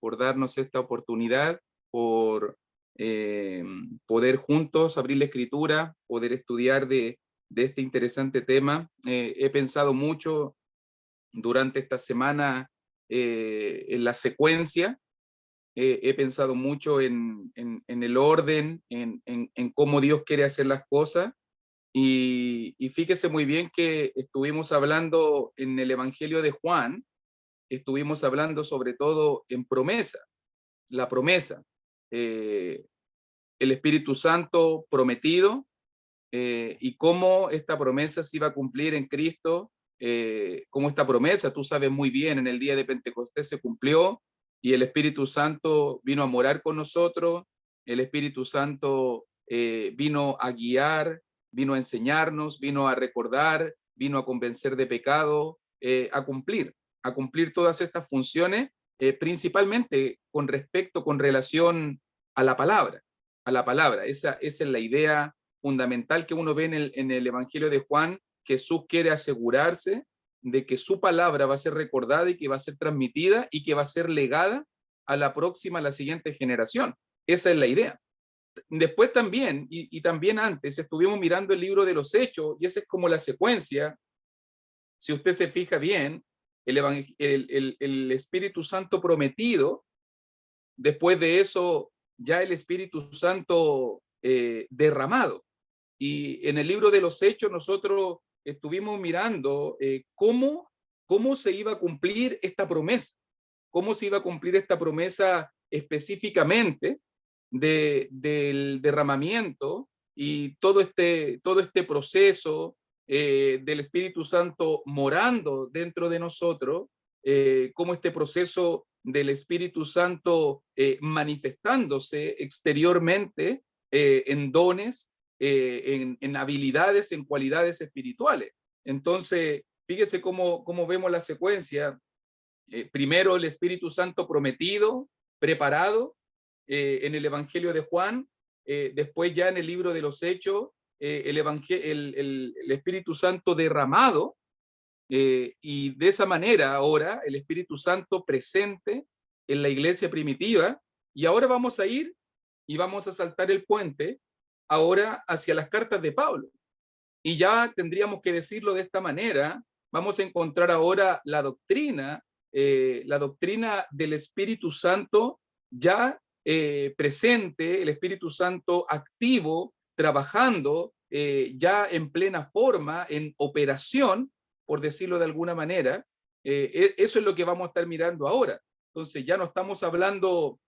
por darnos esta oportunidad, por poder juntos abrir la escritura, poder estudiar de este interesante tema. He pensado mucho durante esta semana en la secuencia. He pensado mucho en el orden, en cómo Dios quiere hacer las cosas. Y fíjese muy bien que estuvimos hablando en el Evangelio de Juan, estuvimos hablando sobre todo en promesa, la promesa, eh, el Espíritu Santo prometido, y cómo esta promesa se iba a cumplir en Cristo, cómo esta promesa, tú sabes muy bien, en el día de Pentecostés se cumplió y el Espíritu Santo vino a morar con nosotros, el Espíritu Santo vino a guiar, vino a enseñarnos, vino a recordar, vino a convencer de pecado, a cumplir todas estas funciones, principalmente con respecto, con relación a la palabra, a la palabra. Esa es la idea fundamental que uno ve en el Evangelio de Juan. Jesús quiere asegurarse de que su palabra va a ser recordada y que va a ser transmitida y que va a ser legada a la próxima, a la siguiente generación. Esa es la idea. Después también, y también antes, estuvimos mirando el libro de los Hechos, y esa es como la secuencia. Si usted se fija bien, el Espíritu Santo prometido, después de eso, ya el Espíritu Santo derramado. Y en el libro de los Hechos nosotros estuvimos mirando cómo se iba a cumplir esta promesa, cómo se iba a cumplir esta promesa específicamente del derramamiento y todo este proceso del Espíritu Santo morando dentro de nosotros, cómo este proceso del Espíritu Santo manifestándose exteriormente en dones, en habilidades, en cualidades espirituales. Entonces, fíjese cómo vemos la secuencia. Primero el Espíritu Santo prometido, preparado en el Evangelio de Juan, después ya en el libro de los Hechos, el Espíritu Santo derramado, y de esa manera ahora el Espíritu Santo presente en la iglesia primitiva. Y ahora vamos a ir y vamos a saltar el puente ahora hacia las cartas de Pablo. Y ya tendríamos que decirlo de esta manera, vamos a encontrar ahora la doctrina del Espíritu Santo ya presente, el Espíritu Santo activo, trabajando ya en plena forma, en operación, por decirlo de alguna manera. Eso es lo que vamos a estar mirando ahora. Entonces ya no estamos hablando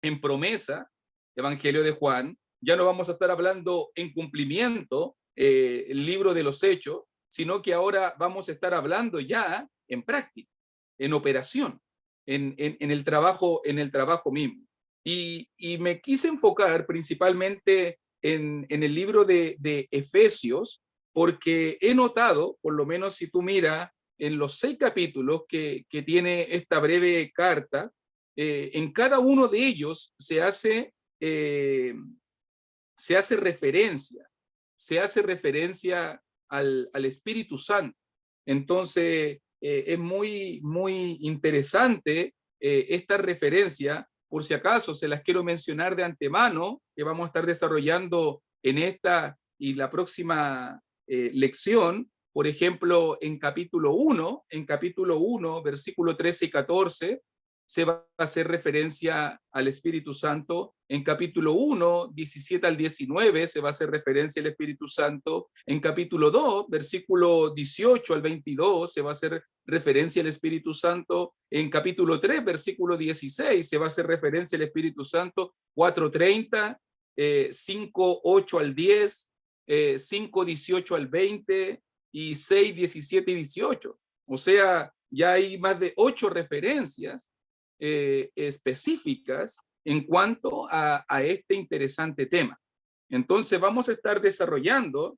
en promesa, Evangelio de Juan, ya no vamos a estar hablando en cumplimiento, el libro de los Hechos, sino que ahora vamos a estar hablando ya en práctica, en operación, en el trabajo mismo. Y me quise enfocar principalmente en el libro de Efesios, porque he notado, por lo menos si tú miras en los 6 capítulos que tiene esta breve carta, en cada uno de ellos se hace referencia al Espíritu Santo. Entonces, es muy interesante esta referencia. Por si acaso, se las quiero mencionar de antemano, que vamos a estar desarrollando en esta y la próxima lección. Por ejemplo, en capítulo 1, versículo 13 y 14, se va a hacer referencia al Espíritu Santo. En capítulo 1, 17 al 19, se va a hacer referencia al Espíritu Santo. En capítulo 2, versículo 18 al 22, se va a hacer referencia al Espíritu Santo. En capítulo 3, versículo 16, se va a hacer referencia al Espíritu Santo. 4:30, 5:8 al 10, 5:18 al 20 y 6:17 y 18. O sea, ya hay más de 8 referencias específicas en cuanto a este interesante tema. Entonces vamos a estar desarrollando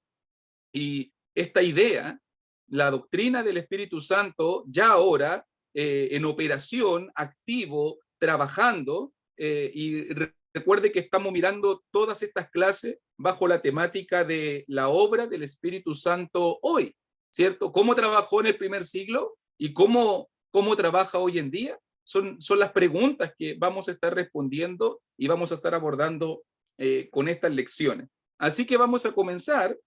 y esta idea, la doctrina del Espíritu Santo, ya ahora en operación, activo, trabajando, y recuerde que estamos mirando todas estas clases bajo la temática de la obra del Espíritu Santo hoy, ¿cierto? ¿Cómo trabajó en el primer siglo y cómo trabaja hoy en día? son las preguntas que vamos a estar respondiendo y vamos a estar abordando con estas lecciones. Así que vamos a comenzar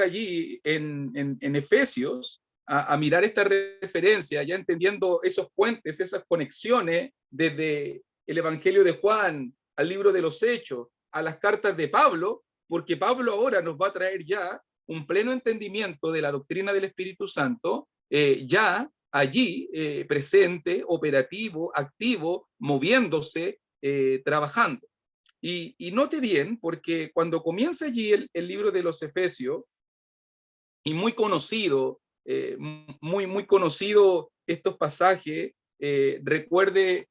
allí en Efesios a mirar esta referencia, ya entendiendo esos puentes, esas conexiones desde el Evangelio de Juan al libro de los Hechos, a las cartas de Pablo, porque Pablo ahora nos va a traer ya un pleno entendimiento de la doctrina del Espíritu Santo, ya allí presente, operativo, activo, moviéndose, trabajando. Y note bien, porque cuando comienza allí el libro de los Efesios, y muy conocido, muy conocido estos pasajes, recuerde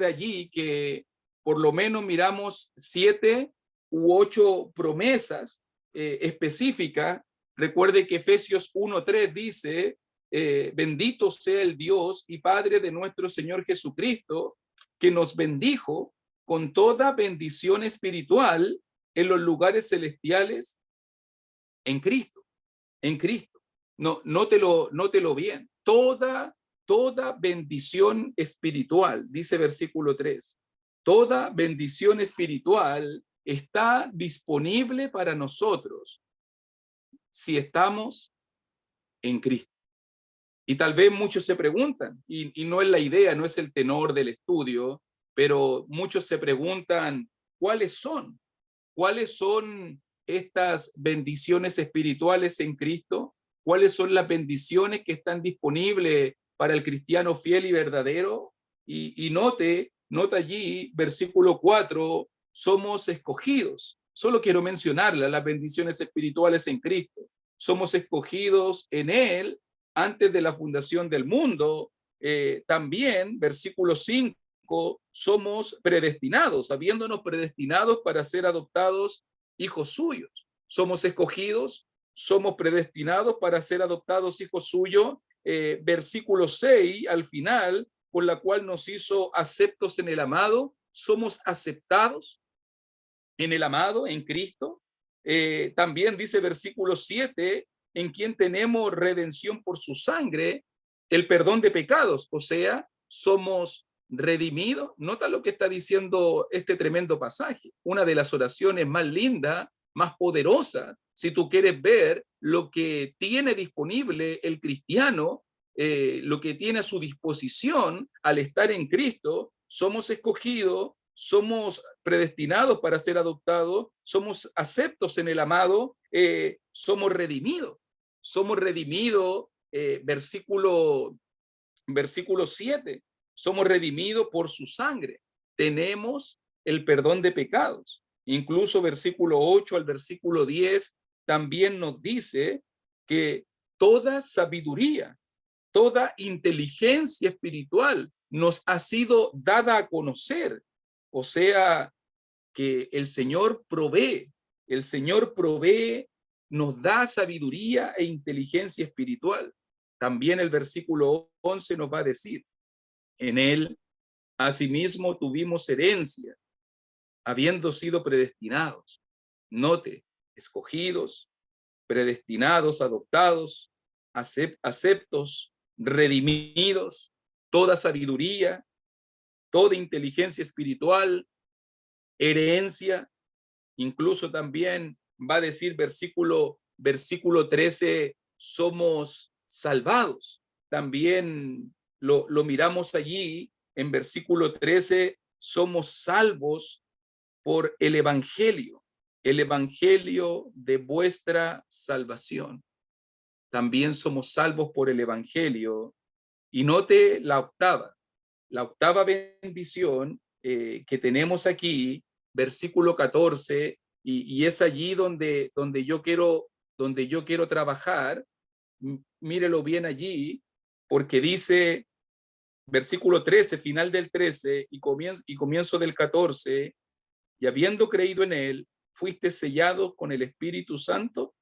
allí que por lo menos miramos 7 u 8 promesas específicas. Recuerde que Efesios 1:3 dice, bendito sea el Dios y Padre de nuestro Señor Jesucristo, que nos bendijo con toda bendición espiritual en los lugares celestiales en Cristo. En Cristo. No, nótelo bien. Toda bendición espiritual, dice versículo 3, toda bendición espiritual está disponible para nosotros si estamos en Cristo. Y tal vez muchos se preguntan, y no es la idea, no es el tenor del estudio, pero muchos se preguntan, ¿cuáles son? ¿Cuáles son estas bendiciones espirituales en Cristo? ¿Cuáles son las bendiciones que están disponibles para el cristiano fiel y verdadero? Y nota allí, versículo 4, somos escogidos. Solo quiero mencionarlas, las bendiciones espirituales en Cristo. Somos escogidos en Él antes de la fundación del mundo. También, versículo 5, somos predestinados, habiéndonos predestinados para ser adoptados hijos suyos. Somos escogidos, somos predestinados para ser adoptados hijos suyos. Versículo 6, al final, con la cual nos hizo aceptos en el amado, somos aceptados en el amado, en Cristo. También dice versículo 7, en quien tenemos redención por su sangre, el perdón de pecados, o sea, somos redimidos. Nota lo que está diciendo este tremendo pasaje, una de las oraciones más lindas, más poderosas, si tú quieres ver lo que tiene disponible el cristiano, lo que tiene a su disposición al estar en Cristo. Somos escogidos, somos predestinados para ser adoptados, somos aceptos en el amado, somos redimidos. Somos redimidos, versículo 7, somos redimidos por su sangre. Tenemos el perdón de pecados. Incluso versículo 8 al versículo 10 también nos dice que toda sabiduría, toda inteligencia espiritual nos ha sido dada a conocer. O sea, que el Señor provee, nos da sabiduría e inteligencia espiritual. También el versículo 11 nos va a decir, en Él asimismo tuvimos herencia, habiendo sido predestinados. Note, escogidos, predestinados, adoptados, aceptos, redimidos, toda sabiduría, toda inteligencia espiritual, herencia. Incluso también va a decir versículo 13, somos salvados. También lo miramos allí en versículo 13, somos salvos por el evangelio de vuestra salvación. También somos salvos por el evangelio. Y note la octava bendición que tenemos aquí, versículo 14, y es allí donde yo quiero trabajar. Mírelo bien allí, porque dice, versículo 13, final del 13 y comienzo del 14, y habiendo creído en él, fuiste sellado con el Espíritu Santo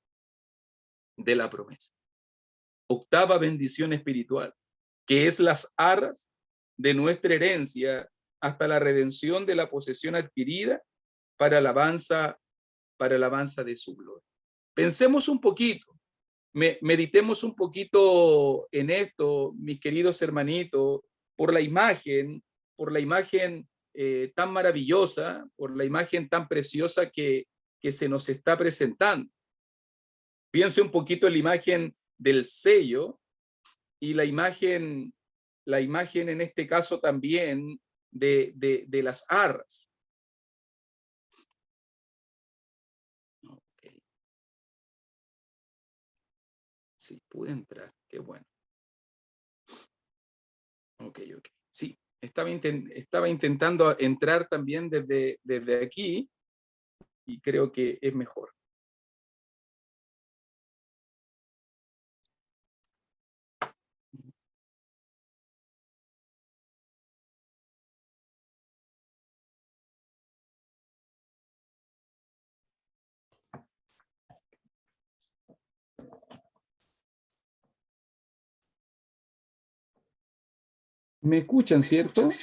de la promesa. Octava bendición espiritual, que es las arras de nuestra herencia hasta la redención de la posesión adquirida para alabanza de su gloria. Pensemos un poquito, meditemos un poquito en esto, mis queridos hermanitos, por la imagen tan maravillosa, por la imagen tan preciosa que se nos está presentando. Piense un poquito en la imagen del sello y la imagen en este caso también de las arras. Okay. Sí, pude entrar, qué bueno. Ok. Sí, estaba intentando entrar también desde aquí y creo que es mejor. ¿Me escuchan, cierto? Sí,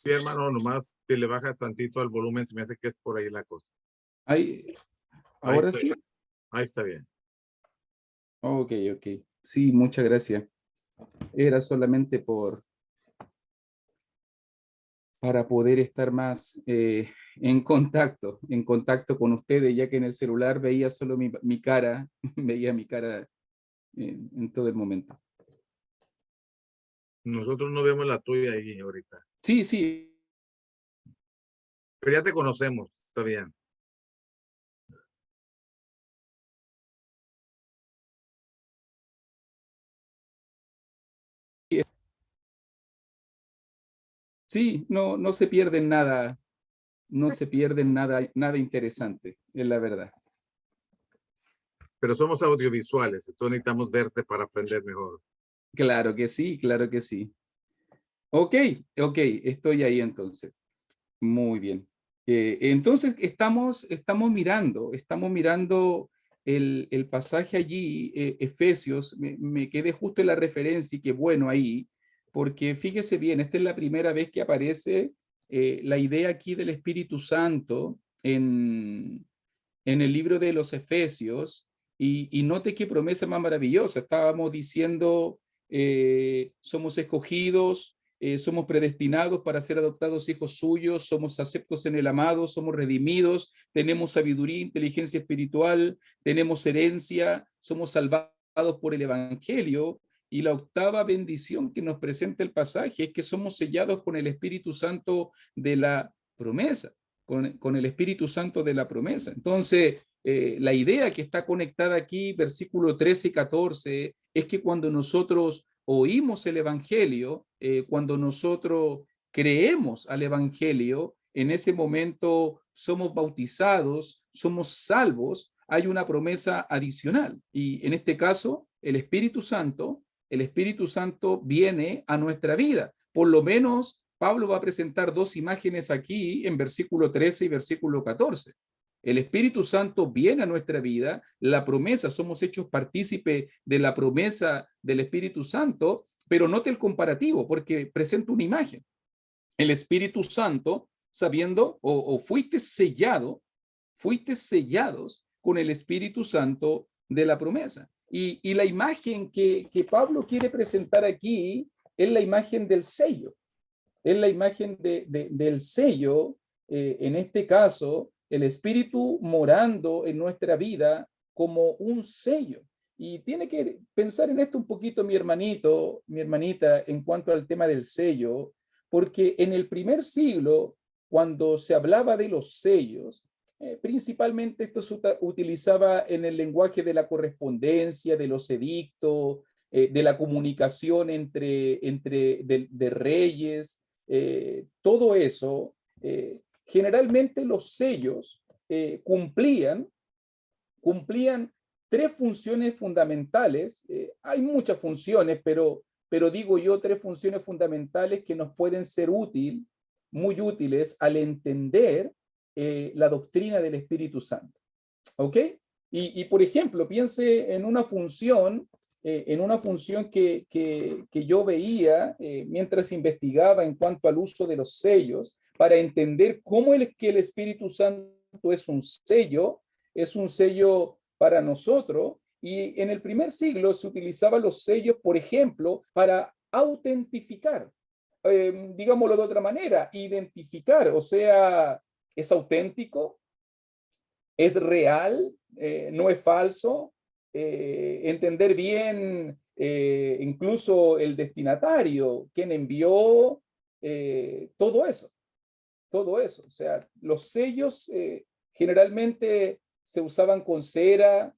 hermano, nomás que le baja tantito al volumen, se me hace que es por ahí la cosa. Ahí, ahora sí. Ahí está bien. Ok. Sí, muchas gracias. Era solamente para poder estar más en contacto con ustedes, ya que en el celular veía solo mi cara, veía mi cara en todo el momento. Nosotros no vemos la tuya ahí ahorita. Sí. Pero ya te conocemos, está bien. Sí, no se pierden nada, nada interesante, es la verdad. Pero somos audiovisuales, entonces necesitamos verte para aprender mejor. Claro que sí, claro que sí. Ok, estoy ahí entonces. Muy bien. Entonces estamos mirando el pasaje allí, Efesios, me quedé justo en la referencia y qué bueno ahí, porque fíjese bien, esta es la primera vez que aparece la idea aquí del Espíritu Santo en el libro de los Efesios, y note qué promesa más maravillosa. Estábamos diciendo, somos escogidos, somos predestinados para ser adoptados hijos suyos, somos aceptos en el amado, somos redimidos, tenemos sabiduría, inteligencia espiritual, tenemos herencia, somos salvados por el Evangelio. Y la octava bendición que nos presenta el pasaje es que somos sellados con el Espíritu Santo de la promesa, con el Espíritu Santo de la promesa. Entonces, la idea que está conectada aquí, versículo 13 y 14, es que cuando nosotros oímos el Evangelio, cuando nosotros creemos al Evangelio, en ese momento somos bautizados, somos salvos, hay una promesa adicional. Y en este caso, el Espíritu Santo viene a nuestra vida. Por lo menos Pablo va a presentar dos imágenes aquí en versículo 13 y versículo 14. El Espíritu Santo viene a nuestra vida, la promesa, somos hechos partícipe de la promesa del Espíritu Santo, pero note el comparativo, porque presenta una imagen. El Espíritu Santo, sabiendo, o fuiste sellados con el Espíritu Santo de la promesa. Y la imagen que Pablo quiere presentar aquí es la imagen del sello. Es la imagen del sello, en este caso, el Espíritu morando en nuestra vida como un sello. Y tiene que pensar en esto un poquito mi hermanito, mi hermanita, en cuanto al tema del sello, porque en el primer siglo, cuando se hablaba de los sellos, principalmente esto se utilizaba en el lenguaje de la correspondencia, de los edictos, de la comunicación de reyes, todo eso. Generalmente los sellos cumplían tres funciones fundamentales. Hay muchas funciones, pero digo yo tres funciones fundamentales que nos pueden ser muy útiles al entender la doctrina del Espíritu Santo. ¿Ok? Y por ejemplo, piense en una función que yo veía mientras investigaba en cuanto al uso de los sellos, para entender cómo que el Espíritu Santo es un sello para nosotros, Y en el primer siglo se utilizaban los sellos, por ejemplo, para autentificar, digámoslo de otra manera, identificar, o sea, es auténtico, es real, no es falso, entender bien incluso el destinatario, quien envió, todo eso, todo eso. O sea, los sellos generalmente se usaban con cera,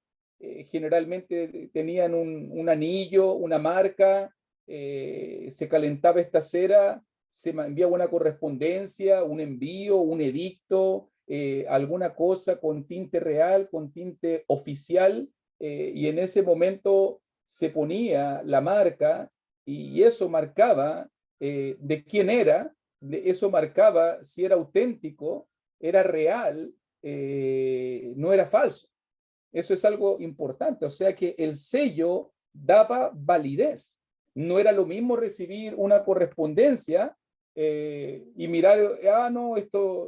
generalmente tenían un anillo, una marca, se calentaba esta cera, se enviaba una correspondencia, un envío, un edicto, alguna cosa con tinte real, con tinte oficial, y en ese momento se ponía la marca y eso marcaba de quién era, eso marcaba si era auténtico, era real, no era falso. Eso es algo importante, o sea que el sello daba validez. No era lo mismo recibir una correspondencia y mirar, no, esto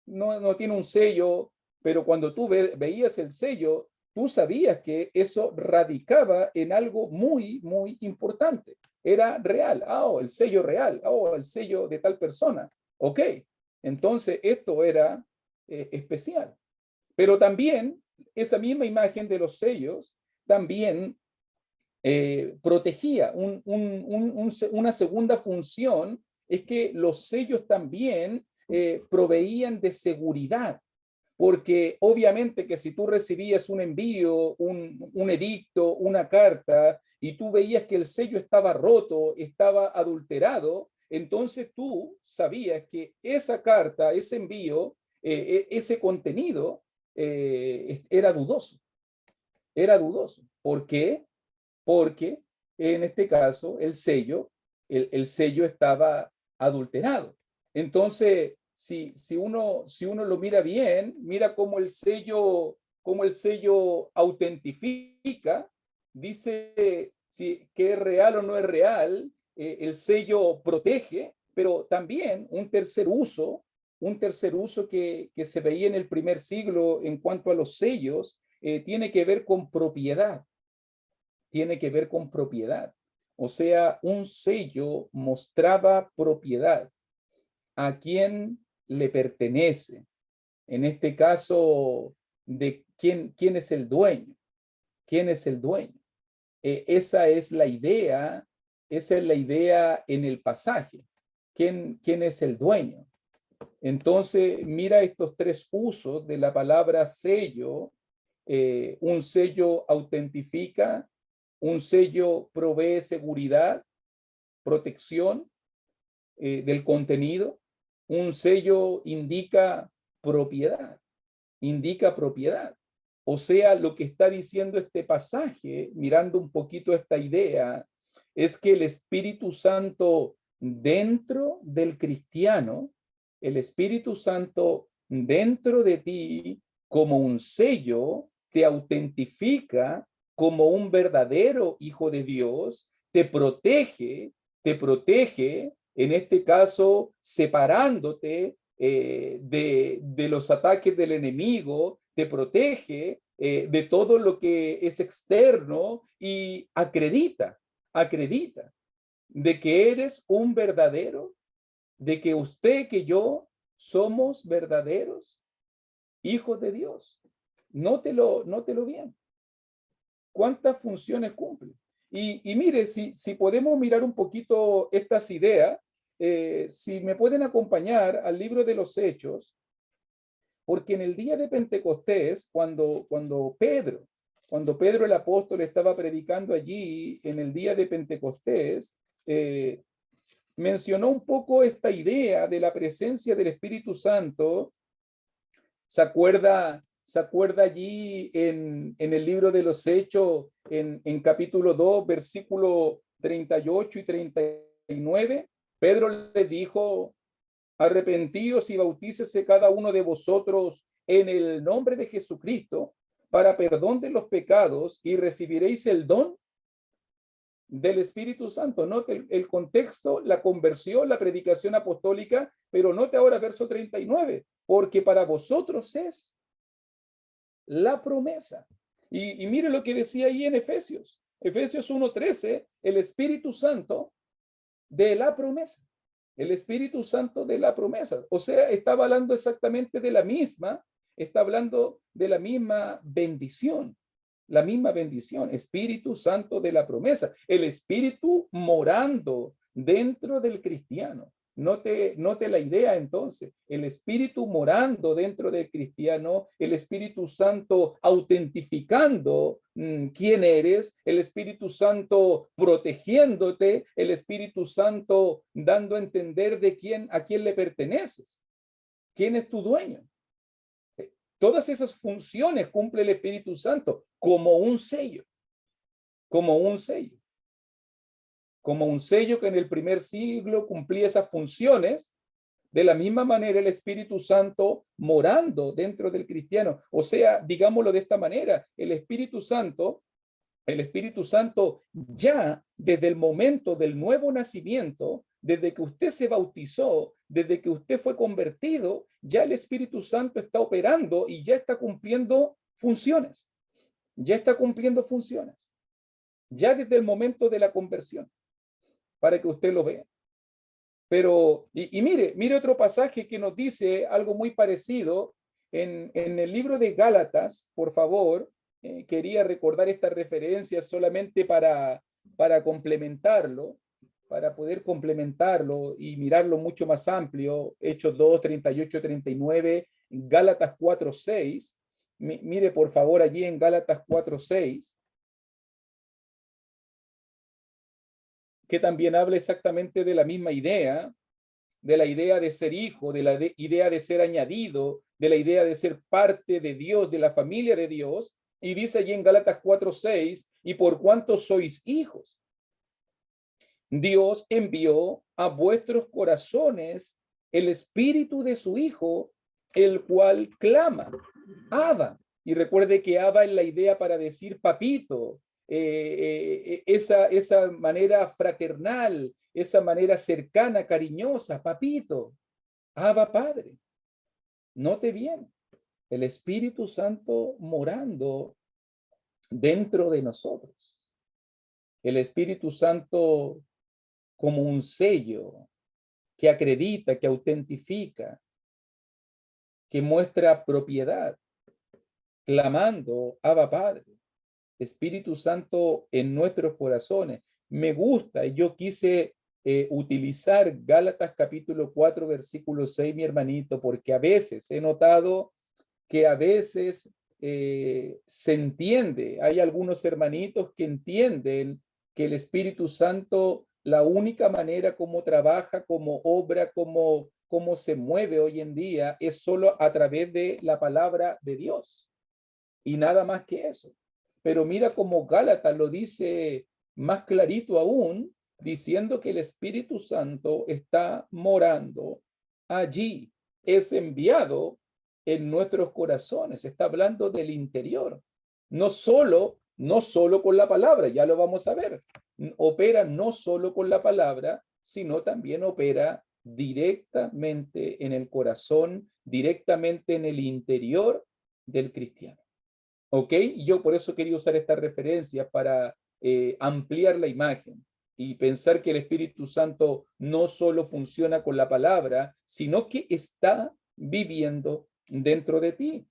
no tiene un sello, pero cuando tú veías el sello, tú sabías que eso radicaba en algo muy, muy importante. Era real, el sello real, el sello de tal persona. Ok, entonces esto era especial. Pero también esa misma imagen de los sellos también protegía una segunda función, es que los sellos también proveían de seguridad, porque obviamente que si tú recibías un envío, un edicto, una carta, y tú veías que el sello estaba roto, estaba adulterado, entonces tú sabías que esa carta, ese envío, ese contenido era dudoso. Era dudoso. ¿Por qué? Porque en este caso el sello estaba adulterado. Entonces, si uno lo mira bien, mira cómo el sello autentifica, dice si que es real o no es real, el sello protege, pero también un tercer uso que se veía en el primer siglo en cuanto a los sellos, tiene que ver con propiedad. Tiene que ver con propiedad. O sea, un sello mostraba propiedad, a quién le pertenece. En este caso, de quién es el dueño. ¿Quién es el dueño? Esa es la idea en el pasaje. ¿Quién es el dueño? Entonces, mira estos tres usos de la palabra sello. Un sello autentifica, un sello provee seguridad, protección del contenido, un sello indica propiedad. O sea, lo que está diciendo este pasaje, mirando un poquito esta idea, es que el Espíritu Santo dentro del cristiano, el Espíritu Santo dentro de ti, como un sello, te autentifica como un verdadero hijo de Dios, te protege, en este caso, separándote de los ataques del enemigo, te protege de todo lo que es externo y acredita de que eres un verdadero, de que usted, que yo somos verdaderos hijos de Dios. Nótelo bien. ¿Cuántas funciones cumple? Y mire, si podemos mirar un poquito estas ideas, si me pueden acompañar al libro de los Hechos, porque en el día de Pentecostés, cuando Pedro el apóstol estaba predicando allí, en el día de Pentecostés, mencionó un poco esta idea de la presencia del Espíritu Santo. ¿Se acuerda allí en el libro de los Hechos, en capítulo 2, versículo 38 y 39? Pedro le dijo: arrepentíos y bautícese cada uno de vosotros en el nombre de Jesucristo para perdón de los pecados y recibiréis el don del Espíritu Santo. Note el contexto, la conversión, la predicación apostólica, pero note ahora verso 39, porque para vosotros es la promesa. Y mire lo que decía ahí en Efesios. Efesios 1:13, el Espíritu Santo de la promesa. El Espíritu Santo de la promesa. O sea, estaba hablando exactamente de la misma, está hablando de la misma bendición. La misma bendición, Espíritu Santo de la promesa. El Espíritu morando dentro del cristiano. Note la idea entonces, el Espíritu morando dentro del cristiano, el Espíritu Santo autentificando quién eres, el Espíritu Santo protegiéndote, el Espíritu Santo dando a entender a quién le perteneces, quién es tu dueño. Todas esas funciones cumple el Espíritu Santo como un sello, como un sello. Como un sello que en el primer siglo cumplía esas funciones, de la misma manera el Espíritu Santo morando dentro del cristiano. O sea, digámoslo de esta manera, el Espíritu Santo ya desde el momento del nuevo nacimiento, desde que usted se bautizó, desde que usted fue convertido, ya el Espíritu Santo está operando y ya está cumpliendo funciones. Ya está cumpliendo funciones. Ya desde el momento de la conversión, para que usted lo vea. Pero, mire otro pasaje que nos dice algo muy parecido en el libro de Gálatas, por favor. Quería recordar esta referencia solamente para complementarlo, para poder complementarlo y mirarlo mucho más amplio. Hechos 2, 38, 39, Gálatas 4, 6. Mire por favor allí en Gálatas 4, 6. Que también habla exactamente de la misma idea, de la idea de ser hijo, de la idea de ser añadido, de la idea de ser parte de Dios, de la familia de Dios. Y dice allí en Gálatas 4:6, y por cuanto sois hijos, Dios envió a vuestros corazones el espíritu de su Hijo, el cual clama, Abba. Y recuerde que Abba es la idea para decir papito, esa manera fraternal, esa manera cercana, cariñosa, papito, Abba Padre. Note bien, el Espíritu Santo morando dentro de nosotros. El Espíritu Santo como un sello que acredita, que autentifica, que muestra propiedad, clamando, Abba Padre. Espíritu Santo en nuestros corazones. Me gusta, y yo quise utilizar Gálatas capítulo 4, versículo 6, mi hermanito, porque a veces he notado que a veces se entiende, hay algunos hermanitos que entienden que el Espíritu Santo, la única manera como trabaja, como obra, como se mueve hoy en día, es solo a través de la palabra de Dios. Y nada más que eso. Pero mira cómo Gálatas lo dice más clarito aún, diciendo que el Espíritu Santo está morando allí, es enviado en nuestros corazones, está hablando del interior, no solo con la palabra, ya lo vamos a ver, opera no solo con la palabra, sino también opera directamente en el corazón, directamente en el interior del cristiano. ¿Ok? Y yo por eso quería usar estas referencias para ampliar la imagen y pensar que el Espíritu Santo no solo funciona con la palabra, sino que está viviendo dentro de ti.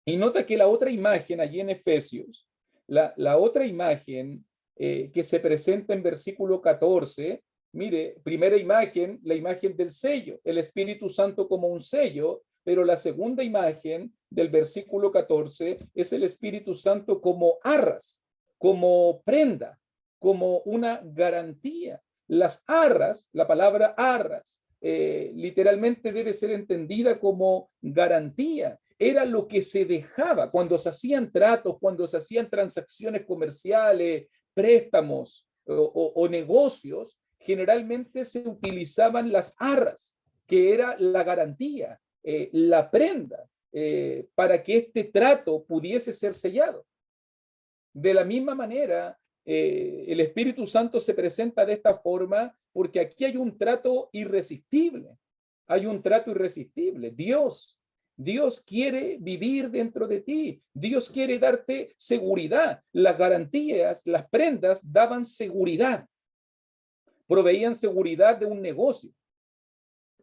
Y nota que la otra imagen allí en Efesios, la otra imagen que se presenta en versículo 14, mire, primera imagen, la imagen del sello, el Espíritu Santo como un sello, pero la segunda imagen del versículo 14 es el Espíritu Santo como arras, como prenda, como una garantía. Las arras, la palabra arras, literalmente debe ser entendida como garantía. Era lo que se dejaba cuando se hacían tratos, cuando se hacían transacciones comerciales, préstamos o negocios, generalmente se utilizaban las arras, que era la garantía, la prenda, para que este trato pudiese ser sellado. De la misma manera, el Espíritu Santo se presenta de esta forma porque aquí hay un trato irresistible. Hay un trato irresistible. Dios Dios quiere vivir dentro de ti. Dios quiere darte seguridad. Las garantías, las prendas daban seguridad. Proveían seguridad de un negocio.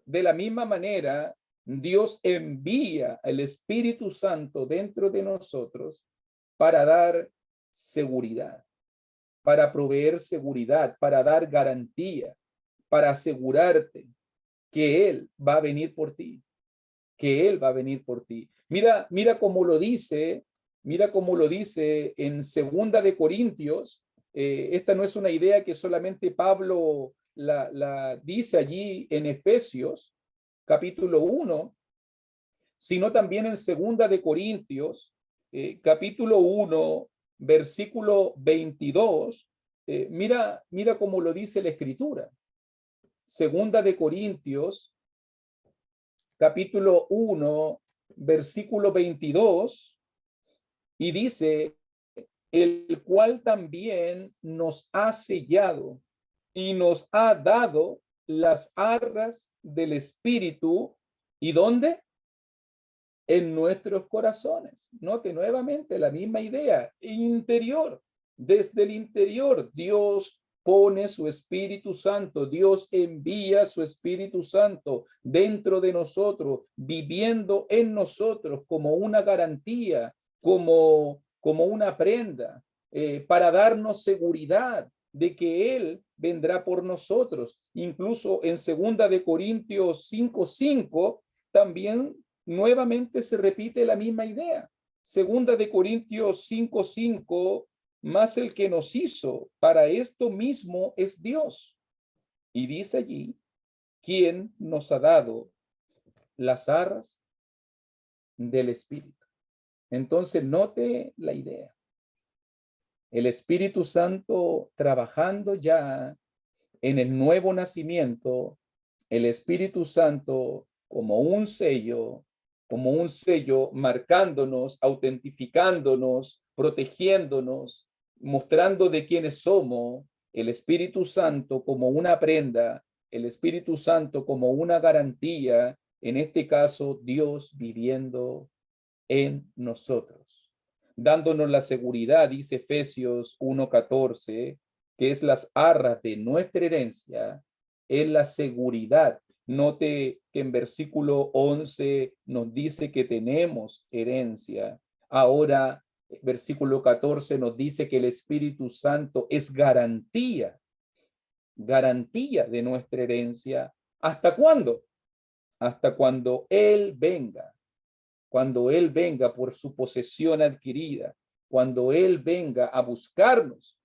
De la misma manera, Dios envía el Espíritu Santo dentro de nosotros para dar seguridad, para proveer seguridad, para dar garantía, para asegurarte que Él va a venir por ti, que Él va a venir por ti. Mira cómo lo dice, en 2 Corintios. Esta no es una idea que solamente Pablo la dice allí en Efesios, capítulo 1, sino también en 2 Corintios, capítulo 1, versículo 22. Mira cómo lo dice la Escritura. 2 Corintios, capítulo 1, versículo 22, y dice, el cual también nos ha sellado y nos ha dado las arras del Espíritu. ¿Y dónde? En nuestros corazones. Note nuevamente la misma idea, interior. Desde el interior, Dios pone su Espíritu Santo, Dios envía su Espíritu Santo dentro de nosotros, viviendo en nosotros como una garantía, como una prenda, para darnos seguridad de que Él vendrá por nosotros. Incluso en 2 Corintios 5:5 también nuevamente se repite la misma idea. 2 Corintios 5:5, más el que nos hizo para esto mismo es Dios. Y dice allí, ¿quién nos ha dado las arras del Espíritu? Entonces, note la idea. El Espíritu Santo trabajando ya en el nuevo nacimiento, el Espíritu Santo como un sello marcándonos, autentificándonos, protegiéndonos, mostrando de quiénes somos, el Espíritu Santo como una prenda, el Espíritu Santo como una garantía, en este caso Dios viviendo en nosotros, dándonos la seguridad, dice Efesios 1:14, que es las arras de nuestra herencia, es la seguridad. Note que en versículo 11 nos dice que tenemos herencia. Ahora, versículo 14 nos dice que el Espíritu Santo es garantía de nuestra herencia. ¿Hasta cuándo? Hasta cuando Él venga. Cuando Él venga por su posesión adquirida, cuando Él venga a buscarnos.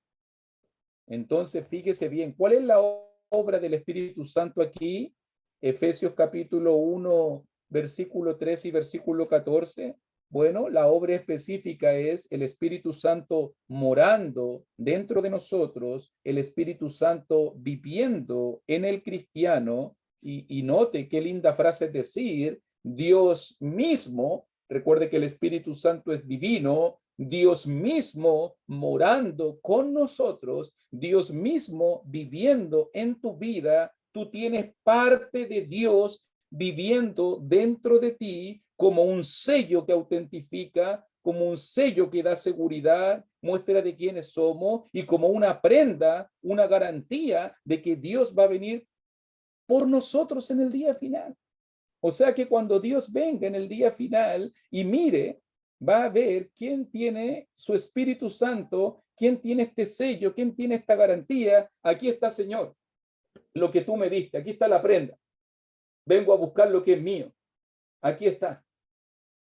Entonces, fíjese bien, ¿cuál es la obra del Espíritu Santo aquí? Efesios capítulo 1, versículo 3 y versículo 14. Bueno, la obra específica es el Espíritu Santo morando dentro de nosotros, el Espíritu Santo viviendo en el cristiano. Y note qué linda frase es decir, Dios mismo, recuerde que el Espíritu Santo es divino, Dios mismo morando con nosotros, Dios mismo viviendo en tu vida, tú tienes parte de Dios viviendo dentro de ti como un sello que autentifica, como un sello que da seguridad, muestra de quiénes somos y como una prenda, una garantía de que Dios va a venir por nosotros en el día final. O sea que cuando Dios venga en el día final y mire, va a ver quién tiene su Espíritu Santo, quién tiene este sello, quién tiene esta garantía. Aquí está, Señor, lo que tú me diste, aquí está la prenda. Vengo a buscar lo que es mío. Aquí está,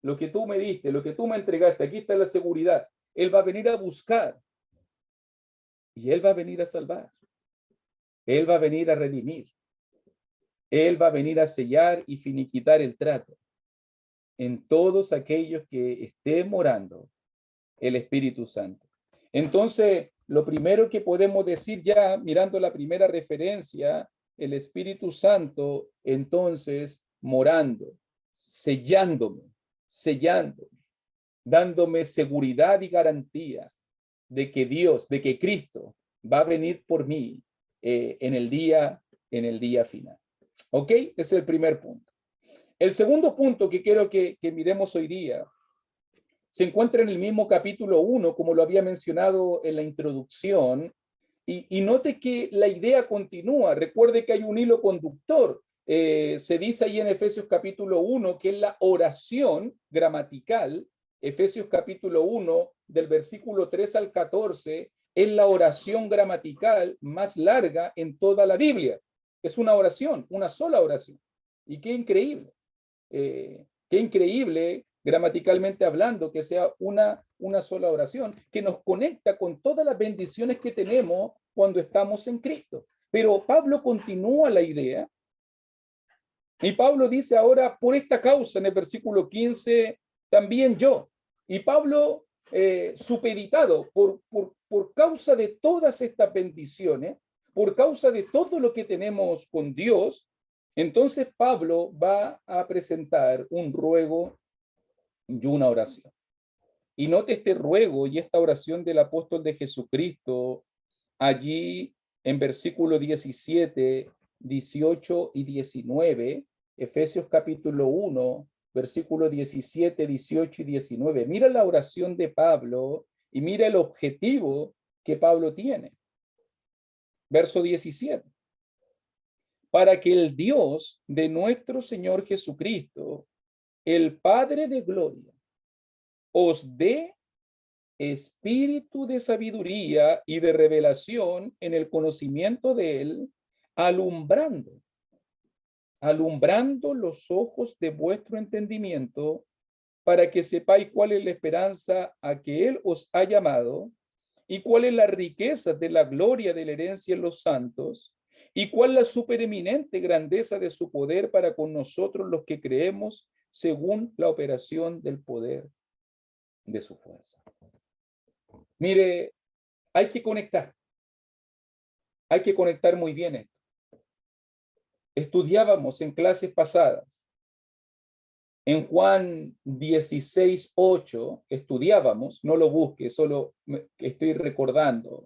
lo que tú me diste, lo que tú me entregaste, aquí está la seguridad. Él va a venir a buscar y Él va a venir a salvar. Él va a venir a redimir. Él va a venir a sellar y finiquitar el trato en todos aquellos que esté morando el Espíritu Santo. Entonces, lo primero que podemos decir ya, mirando la primera referencia, el Espíritu Santo, entonces, morando, sellándome, dándome seguridad y garantía de que Dios, de que Cristo va a venir por mí en el día final. ¿Ok? Ese es el primer punto. El segundo punto que quiero que miremos hoy día se encuentra en el mismo capítulo 1, como lo había mencionado en la introducción, y note que la idea continúa. Recuerde que hay un hilo conductor. Se dice ahí en Efesios capítulo 1 que es la oración gramatical. Efesios capítulo 1, del versículo 3 al 14, es la oración gramatical más larga en toda la Biblia. Es una oración, una sola oración. Y qué increíble gramaticalmente hablando, que sea una sola oración, que nos conecta con todas las bendiciones que tenemos cuando estamos en Cristo. Pero Pablo continúa la idea, y Pablo dice ahora, por esta causa, en el versículo 15, también yo. Y Pablo, supeditado por causa de todas estas bendiciones, por causa de todo lo que tenemos con Dios, entonces Pablo va a presentar un ruego y una oración. Y note este ruego y esta oración del apóstol de Jesucristo allí en versículo 17, 18 y 19, Efesios capítulo 1, versículo 17, 18 y 19. Mira la oración de Pablo y mira el objetivo que Pablo tiene. Verso 17. Para que el Dios de nuestro Señor Jesucristo, el Padre de gloria, os dé espíritu de sabiduría y de revelación en el conocimiento de él, alumbrando los ojos de vuestro entendimiento, para que sepáis cuál es la esperanza a que él os ha llamado, y cuál es la riqueza de la gloria de la herencia en los santos, y cuál la supereminente grandeza de su poder para con nosotros los que creemos, según la operación del poder de su fuerza. Mire, hay que conectar muy bien esto. Estudiábamos en clases pasadas, en Juan 16:8, estudiábamos, no lo busque, solo estoy recordando,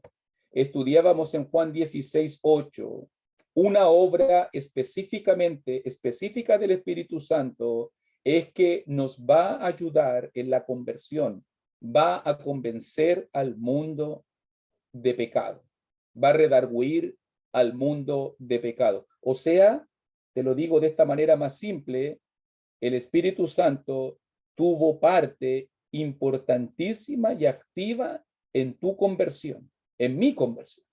estudiábamos en Juan 16:8, una obra específica del Espíritu Santo es que nos va a ayudar en la conversión, va a convencer al mundo de pecado, va a redarguir al mundo de pecado. O sea, te lo digo de esta manera más simple, el Espíritu Santo tuvo parte importantísima y activa en tu conversión, en mi conversión.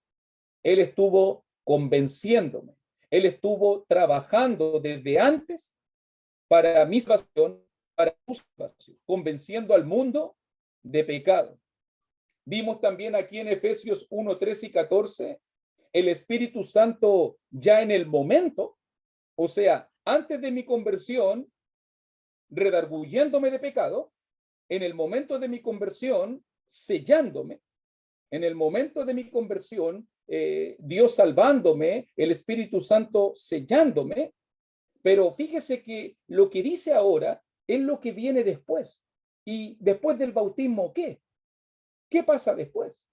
Él estuvo convenciéndome, él estuvo trabajando desde antes para mi salvación, para tu salvación, convenciendo al mundo de pecado. Vimos también aquí en Efesios 1, 13 y 14, el Espíritu Santo ya en el momento, o sea, antes de mi conversión, redarguyéndome de pecado, en el momento de mi conversión, sellándome, en el momento de mi conversión, Dios salvándome, el Espíritu Santo sellándome, pero fíjese que lo que dice ahora es lo que viene después. Y después del bautismo, ¿qué? ¿Qué pasa después?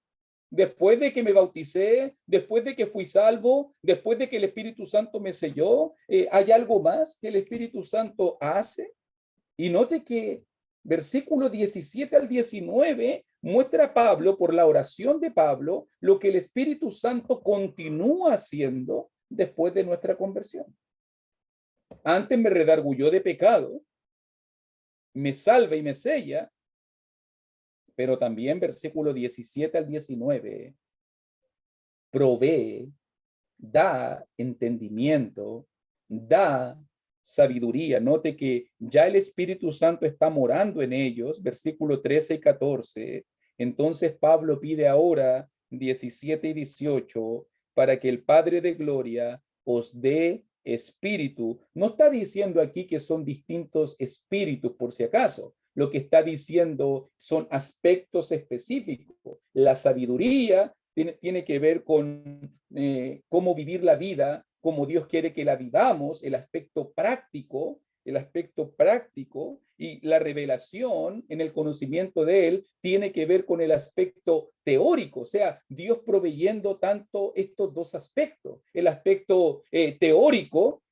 Después de que me bauticé, después de que fui salvo, después de que el Espíritu Santo me selló, ¿hay algo más que el Espíritu Santo hace? Y note que versículo 17 al 19 muestra a Pablo, por la oración de Pablo, lo que el Espíritu Santo continúa haciendo después de nuestra conversión. Antes me redarguyó de pecado, me salva y me sella, pero también versículo 17 al 19 provee, da entendimiento, da sabiduría. Note que ya el Espíritu Santo está morando en ellos, versículo 13 y 14. Entonces Pablo pide ahora 17 y 18 para que el Padre de gloria os dé espíritu. No está diciendo aquí que son distintos espíritus por si acaso. Lo que está diciendo son aspectos específicos. La sabiduría tiene que ver con cómo vivir la vida, como Dios quiere que la vivamos, el aspecto práctico, y la revelación en el conocimiento de Él tiene que ver con el aspecto teórico, o sea, Dios proveyendo tanto estos dos aspectos, el aspecto teórico,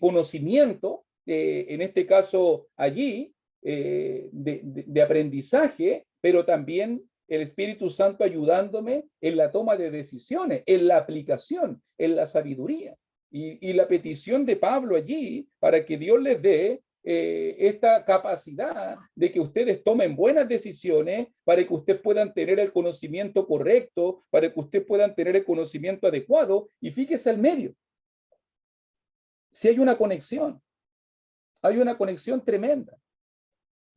conocimiento, en este caso allí, de aprendizaje, pero también el Espíritu Santo ayudándome en la toma de decisiones, en la aplicación, en la sabiduría. Y la petición de Pablo allí, para que Dios les dé esta capacidad de que ustedes tomen buenas decisiones, para que ustedes puedan tener el conocimiento correcto, para que ustedes puedan tener el conocimiento adecuado. Y fíjese al medio. Si hay una conexión tremenda.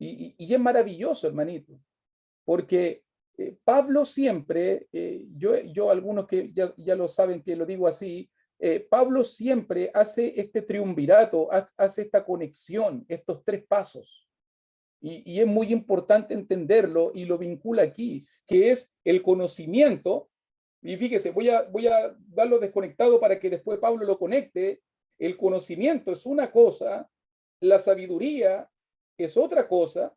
Y es maravilloso, hermanito, porque Pablo siempre, yo algunos que ya lo saben que lo digo así, Pablo siempre hace este triunvirato, hace esta conexión, estos tres pasos. Y es muy importante entenderlo y lo vincula aquí, que es el conocimiento. Y fíjese, voy a darlo desconectado para que después Pablo lo conecte. El conocimiento es una cosa, la sabiduría es otra cosa,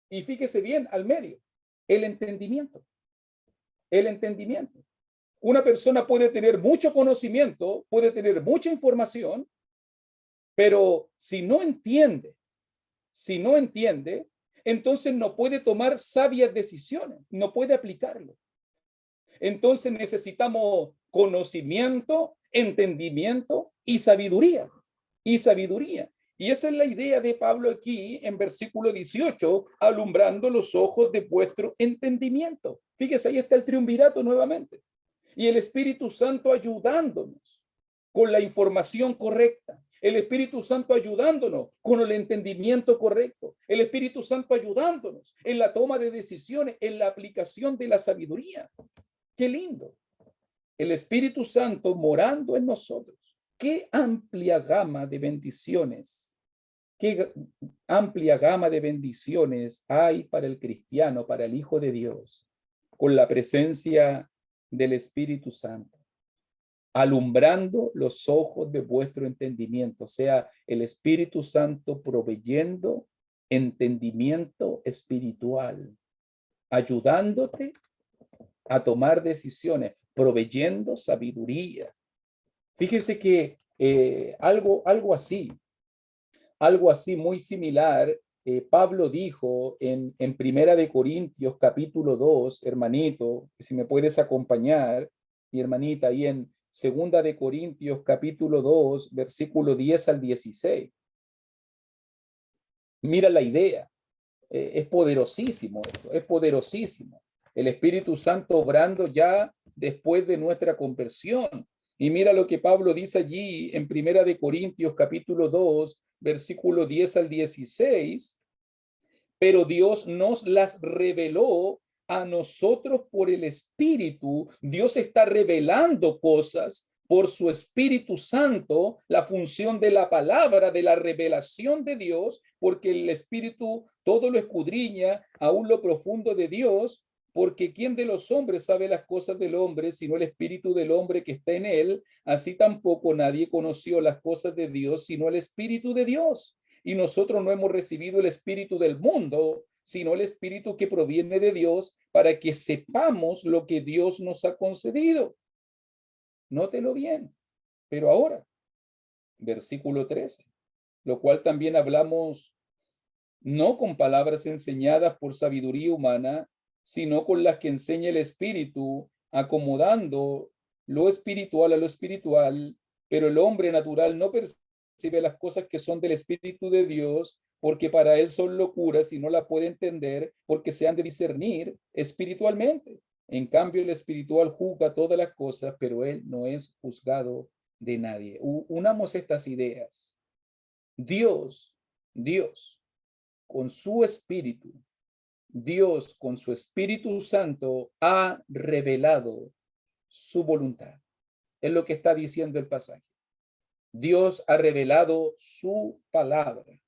y fíjese bien al medio, el entendimiento. El entendimiento. Una persona puede tener mucho conocimiento, puede tener mucha información, pero si no entiende, entonces no puede tomar sabias decisiones, no puede aplicarlo. Entonces necesitamos conocimiento, entendimiento y sabiduría. Y sabiduría. Y esa es la idea de Pablo aquí en versículo 18, alumbrando los ojos de vuestro entendimiento. Fíjese, ahí está el triunvirato nuevamente. Y el Espíritu Santo ayudándonos con la información correcta. El Espíritu Santo ayudándonos con el entendimiento correcto. El Espíritu Santo ayudándonos en la toma de decisiones, en la aplicación de la sabiduría. ¡Qué lindo! El Espíritu Santo morando en nosotros. ¡Qué amplia gama de bendiciones! ¡Qué amplia gama de bendiciones hay para el cristiano, para el Hijo de Dios, con la presencia del Espíritu Santo, alumbrando los ojos de vuestro entendimiento, o sea, el Espíritu Santo proveyendo entendimiento espiritual, ayudándote a tomar decisiones, proveyendo sabiduría. Fíjese que algo así muy similar, Pablo dijo en Primera de Corintios capítulo 2, hermanito, si me puedes acompañar, mi hermanita, ahí en Segunda de Corintios capítulo 2, versículo 10 al 16. Mira la idea, es poderosísimo esto, es poderosísimo. El Espíritu Santo obrando ya después de nuestra conversión. Y mira lo que Pablo dice allí en Primera de Corintios capítulo 2, versículo 10 al 16. Pero Dios nos las reveló a nosotros por el Espíritu. Dios está revelando cosas por su Espíritu Santo, la función de la palabra, de la revelación de Dios, porque el Espíritu todo lo escudriña, aún lo profundo de Dios, porque ¿quién de los hombres sabe las cosas del hombre, sino el Espíritu del hombre que está en él? Así tampoco nadie conoció las cosas de Dios, sino el Espíritu de Dios. Y nosotros no hemos recibido el espíritu del mundo, sino el espíritu que proviene de Dios, para que sepamos lo que Dios nos ha concedido. Nótelo bien. Pero ahora, versículo 13, lo cual también hablamos no con palabras enseñadas por sabiduría humana, sino con las que enseña el Espíritu, acomodando lo espiritual a lo espiritual, pero el hombre natural no percibe las cosas que son del Espíritu de Dios, porque para él son locuras y no la puede entender, porque se han de discernir espiritualmente. En cambio, el espiritual juzga todas las cosas, pero él no es juzgado de nadie. Unamos estas ideas. Dios, con su Espíritu, Dios con su Espíritu Santo ha revelado su voluntad. Es lo que está diciendo el pasaje. Dios ha revelado su palabra.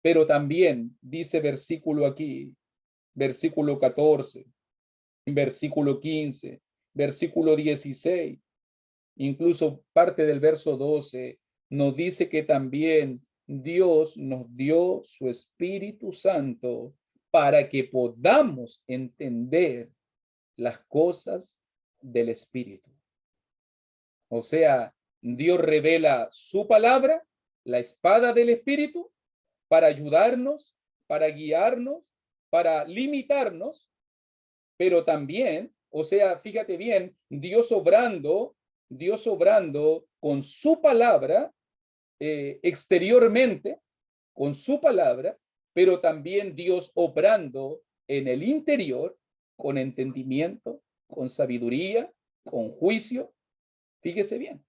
Pero también dice versículo aquí, versículo 14, versículo 15, versículo 16, incluso parte del verso 12, nos dice que también Dios nos dio su Espíritu Santo para que podamos entender las cosas del Espíritu. O sea, Dios revela su palabra, la espada del Espíritu para ayudarnos, para guiarnos, para limitarnos, pero también, o sea, fíjate bien, Dios obrando con su palabra exteriormente, con su palabra, pero también Dios obrando en el interior con entendimiento, con sabiduría, con juicio. Fíjese bien.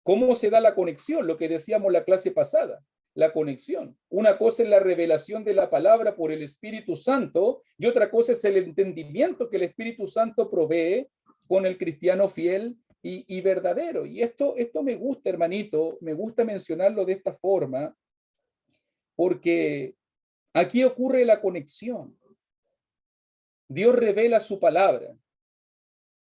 ¿Cómo se da la conexión? Lo que decíamos la clase pasada, la conexión. Una cosa es la revelación de la palabra por el Espíritu Santo y otra cosa es el entendimiento que el Espíritu Santo provee con el cristiano fiel y verdadero. Y esto me gusta, hermanito, me gusta mencionarlo de esta forma, porque aquí ocurre la conexión. Dios revela su palabra,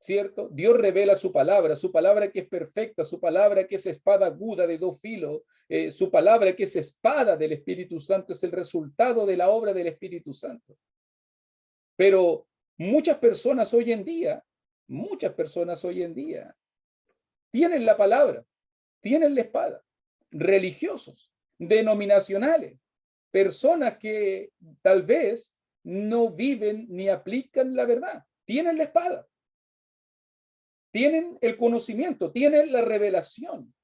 ¿cierto? Dios revela su palabra que es perfecta, su palabra que es espada aguda de dos filos, su palabra que es espada del Espíritu Santo, es el resultado de la obra del Espíritu Santo. Pero muchas personas hoy en día tienen la palabra, tienen la espada, religiosos, denominacionales, personas que tal vez no viven ni aplican la verdad, tienen la espada, tienen el conocimiento, tienen la revelación,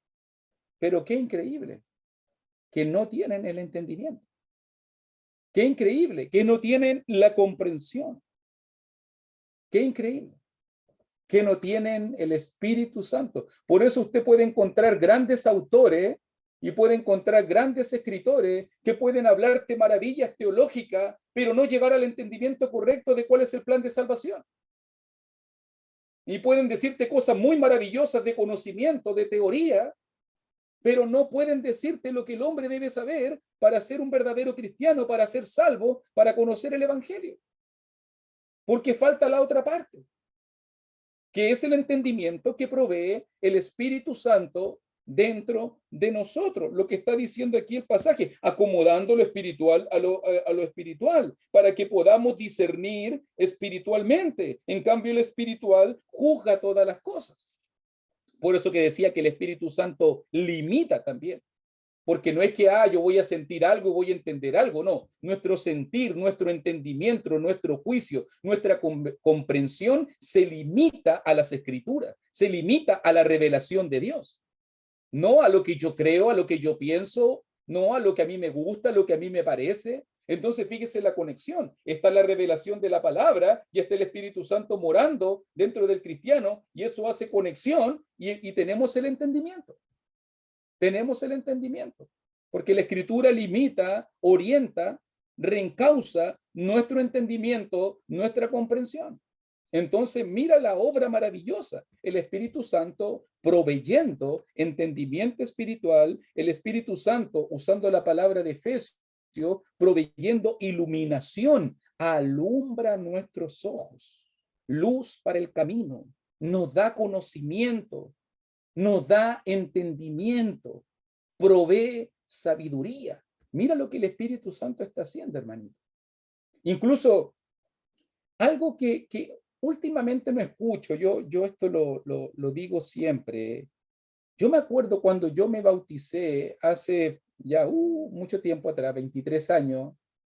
pero qué increíble que no tienen el entendimiento. Qué increíble que no tienen la comprensión. Qué increíble que no tienen el Espíritu Santo. Por eso usted puede encontrar grandes autores y puede encontrar grandes escritores que pueden hablarte maravillas teológicas, pero no llegar al entendimiento correcto de cuál es el plan de salvación. Y pueden decirte cosas muy maravillosas de conocimiento, de teoría, pero no pueden decirte lo que el hombre debe saber para ser un verdadero cristiano, para ser salvo, para conocer el Evangelio. Porque falta la otra parte, que es el entendimiento que provee el Espíritu Santo dentro de nosotros. Lo que está diciendo aquí el pasaje, acomodando lo espiritual a lo espiritual, para que podamos discernir espiritualmente. En cambio, el espiritual juzga todas las cosas. Por eso que decía que el Espíritu Santo limita también. Porque no es que, yo voy a sentir algo, voy a entender algo, no. Nuestro sentir, nuestro entendimiento, nuestro juicio, nuestra comprensión se limita a las Escrituras, se limita a la revelación de Dios. No a lo que yo creo, a lo que yo pienso, no a lo que a mí me gusta, a lo que a mí me parece. Entonces, fíjese la conexión. Está la revelación de la palabra y está el Espíritu Santo morando dentro del cristiano y eso hace conexión y tenemos el entendimiento. Tenemos el entendimiento, porque la Escritura limita, orienta, reencausa nuestro entendimiento, nuestra comprensión. Entonces, mira la obra maravillosa, el Espíritu Santo proveyendo entendimiento espiritual, el Espíritu Santo usando la palabra de Efesios, proveyendo iluminación, alumbra nuestros ojos, luz para el camino, nos da conocimiento, nos da entendimiento, provee sabiduría. Mira lo que el Espíritu Santo está haciendo, hermanito. Incluso algo que últimamente no escucho, yo esto lo digo siempre. Yo me acuerdo cuando yo me bauticé hace ya mucho tiempo atrás, 23 años,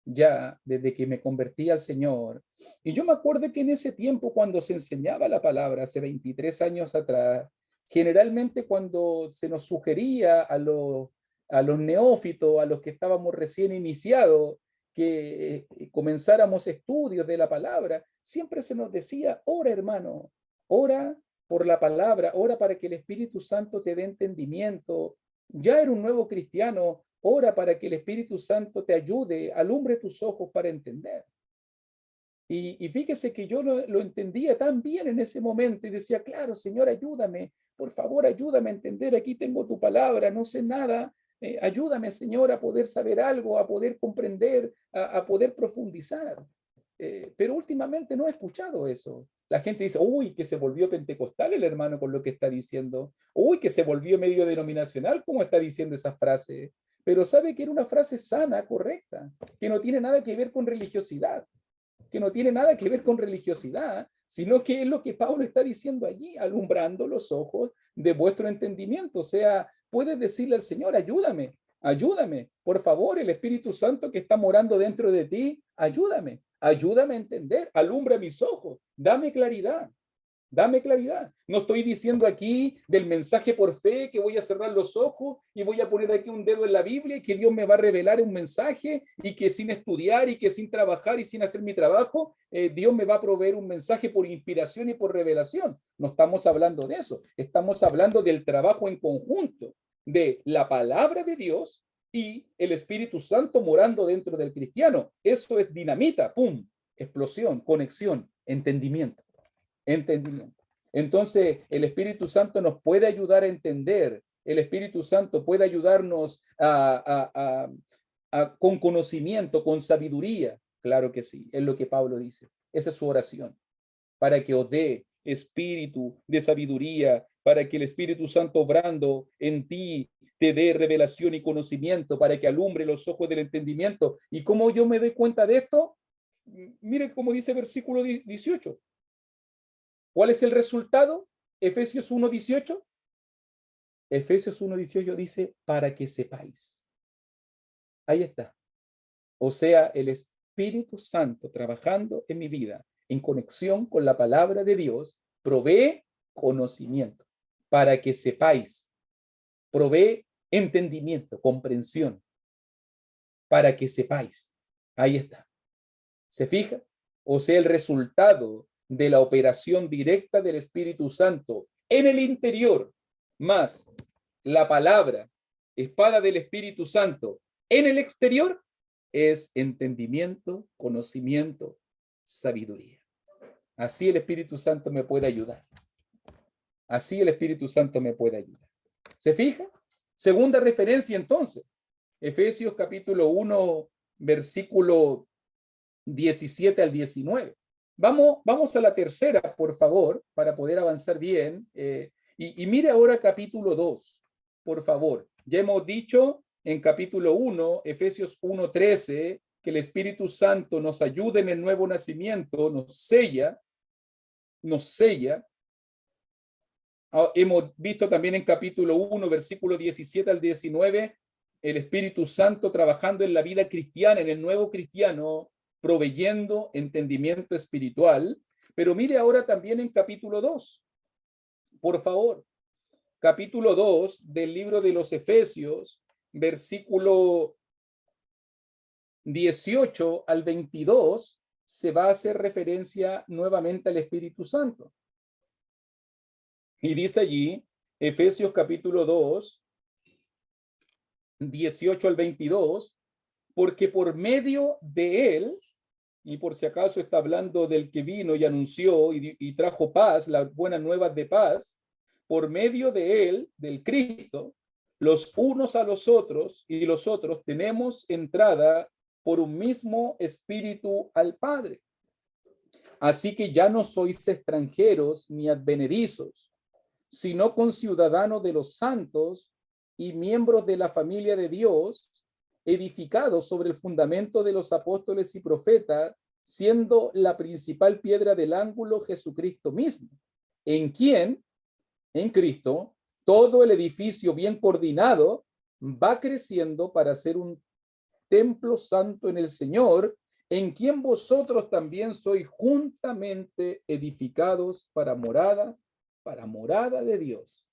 ya desde que me convertí al Señor. Y yo me acuerdo que en ese tiempo, cuando se enseñaba la palabra, hace 23 años atrás, generalmente cuando se nos sugería a los neófitos, a los que estábamos recién iniciados, que comenzáramos estudios de la palabra, siempre se nos decía, ora hermano, ora por la palabra, ora para que el Espíritu Santo te dé entendimiento. Ya eres un nuevo cristiano, ora para que el Espíritu Santo te ayude, alumbre tus ojos para entender. Y fíjese que yo lo entendía tan bien en ese momento y decía, claro, Señor, ayúdame, por favor, ayúdame a entender, aquí tengo tu palabra, no sé nada, ayúdame, Señor, a poder saber algo, a poder comprender, a poder profundizar. Pero últimamente no he escuchado eso. La gente dice, uy, que se volvió pentecostal el hermano con lo que está diciendo. Uy, que se volvió medio denominacional, ¿cómo está diciendo esa frase? Pero sabe que era una frase sana, correcta, que no tiene nada que ver con religiosidad, sino que es lo que Pablo está diciendo allí, alumbrando los ojos de vuestro entendimiento. O sea, puedes decirle al Señor, ayúdame, Ayúdame, por favor, el Espíritu Santo que está morando dentro de ti, ayúdame, ayúdame a entender, alumbra mis ojos, dame claridad. Dame claridad. No estoy diciendo aquí del mensaje por fe que voy a cerrar los ojos y voy a poner aquí un dedo en la Biblia y que Dios me va a revelar un mensaje y que sin estudiar y que sin trabajar y sin hacer mi trabajo, Dios me va a proveer un mensaje por inspiración y por revelación. No estamos hablando de eso. Estamos hablando del trabajo en conjunto de la palabra de Dios y el Espíritu Santo morando dentro del cristiano. Eso es dinamita, pum, explosión, conexión, entendimiento. Entendimiento. Entonces, el Espíritu Santo nos puede ayudar a entender, el Espíritu Santo puede ayudarnos con conocimiento, con sabiduría. Claro que sí, es lo que Pablo dice. Esa es su oración, para que os dé espíritu de sabiduría, para que el Espíritu Santo obrando en ti te dé revelación y conocimiento, para que alumbre los ojos del entendimiento. ¿Y cómo yo me doy cuenta de esto? Mire cómo dice versículo 18. ¿Cuál es el resultado? Efesios 1:18. Efesios 1:18 dice, para que sepáis. Ahí está. O sea, el Espíritu Santo trabajando en mi vida, en conexión con la palabra de Dios, provee conocimiento, para que sepáis. Provee entendimiento, comprensión, para que sepáis. Ahí está. ¿Se fija? O sea, el resultado de la operación directa del Espíritu Santo en el interior, más la palabra, espada del Espíritu Santo, en el exterior, es entendimiento, conocimiento, sabiduría. Así el Espíritu Santo me puede ayudar. Así el Espíritu Santo me puede ayudar. ¿Se fija? Segunda referencia entonces. Efesios capítulo 1, versículo 17 al 19. Vamos a la tercera, por favor, para poder avanzar bien. Y mire ahora capítulo 2, por favor. Ya hemos dicho en capítulo 1, Efesios 1:13, que el Espíritu Santo nos ayuda en el nuevo nacimiento, nos sella. Hemos visto también en capítulo 1, versículo 17 al 19, el Espíritu Santo trabajando en la vida cristiana, en el nuevo cristiano, proveyendo entendimiento espiritual. Pero mire ahora también en capítulo 2, por favor. Capítulo 2 del libro de los Efesios, versículo 18 al 22, se va a hacer referencia nuevamente al Espíritu Santo. Y dice allí, Efesios capítulo 2, 18 al 22, porque por medio de él, y por si acaso está hablando del que vino y anunció y trajo paz, las buenas nuevas de paz, por medio de él, del Cristo, los unos a los otros y los otros tenemos entrada por un mismo espíritu al Padre. Así que ya no sois extranjeros ni advenedizos, sino conciudadanos de los santos y miembros de la familia de Dios, edificados sobre el fundamento de los apóstoles y profetas, siendo la principal piedra del ángulo Jesucristo mismo, en quien, en Cristo, todo el edificio bien coordinado va creciendo para ser un templo santo en el Señor, en quien vosotros también sois juntamente edificados para morada de Dios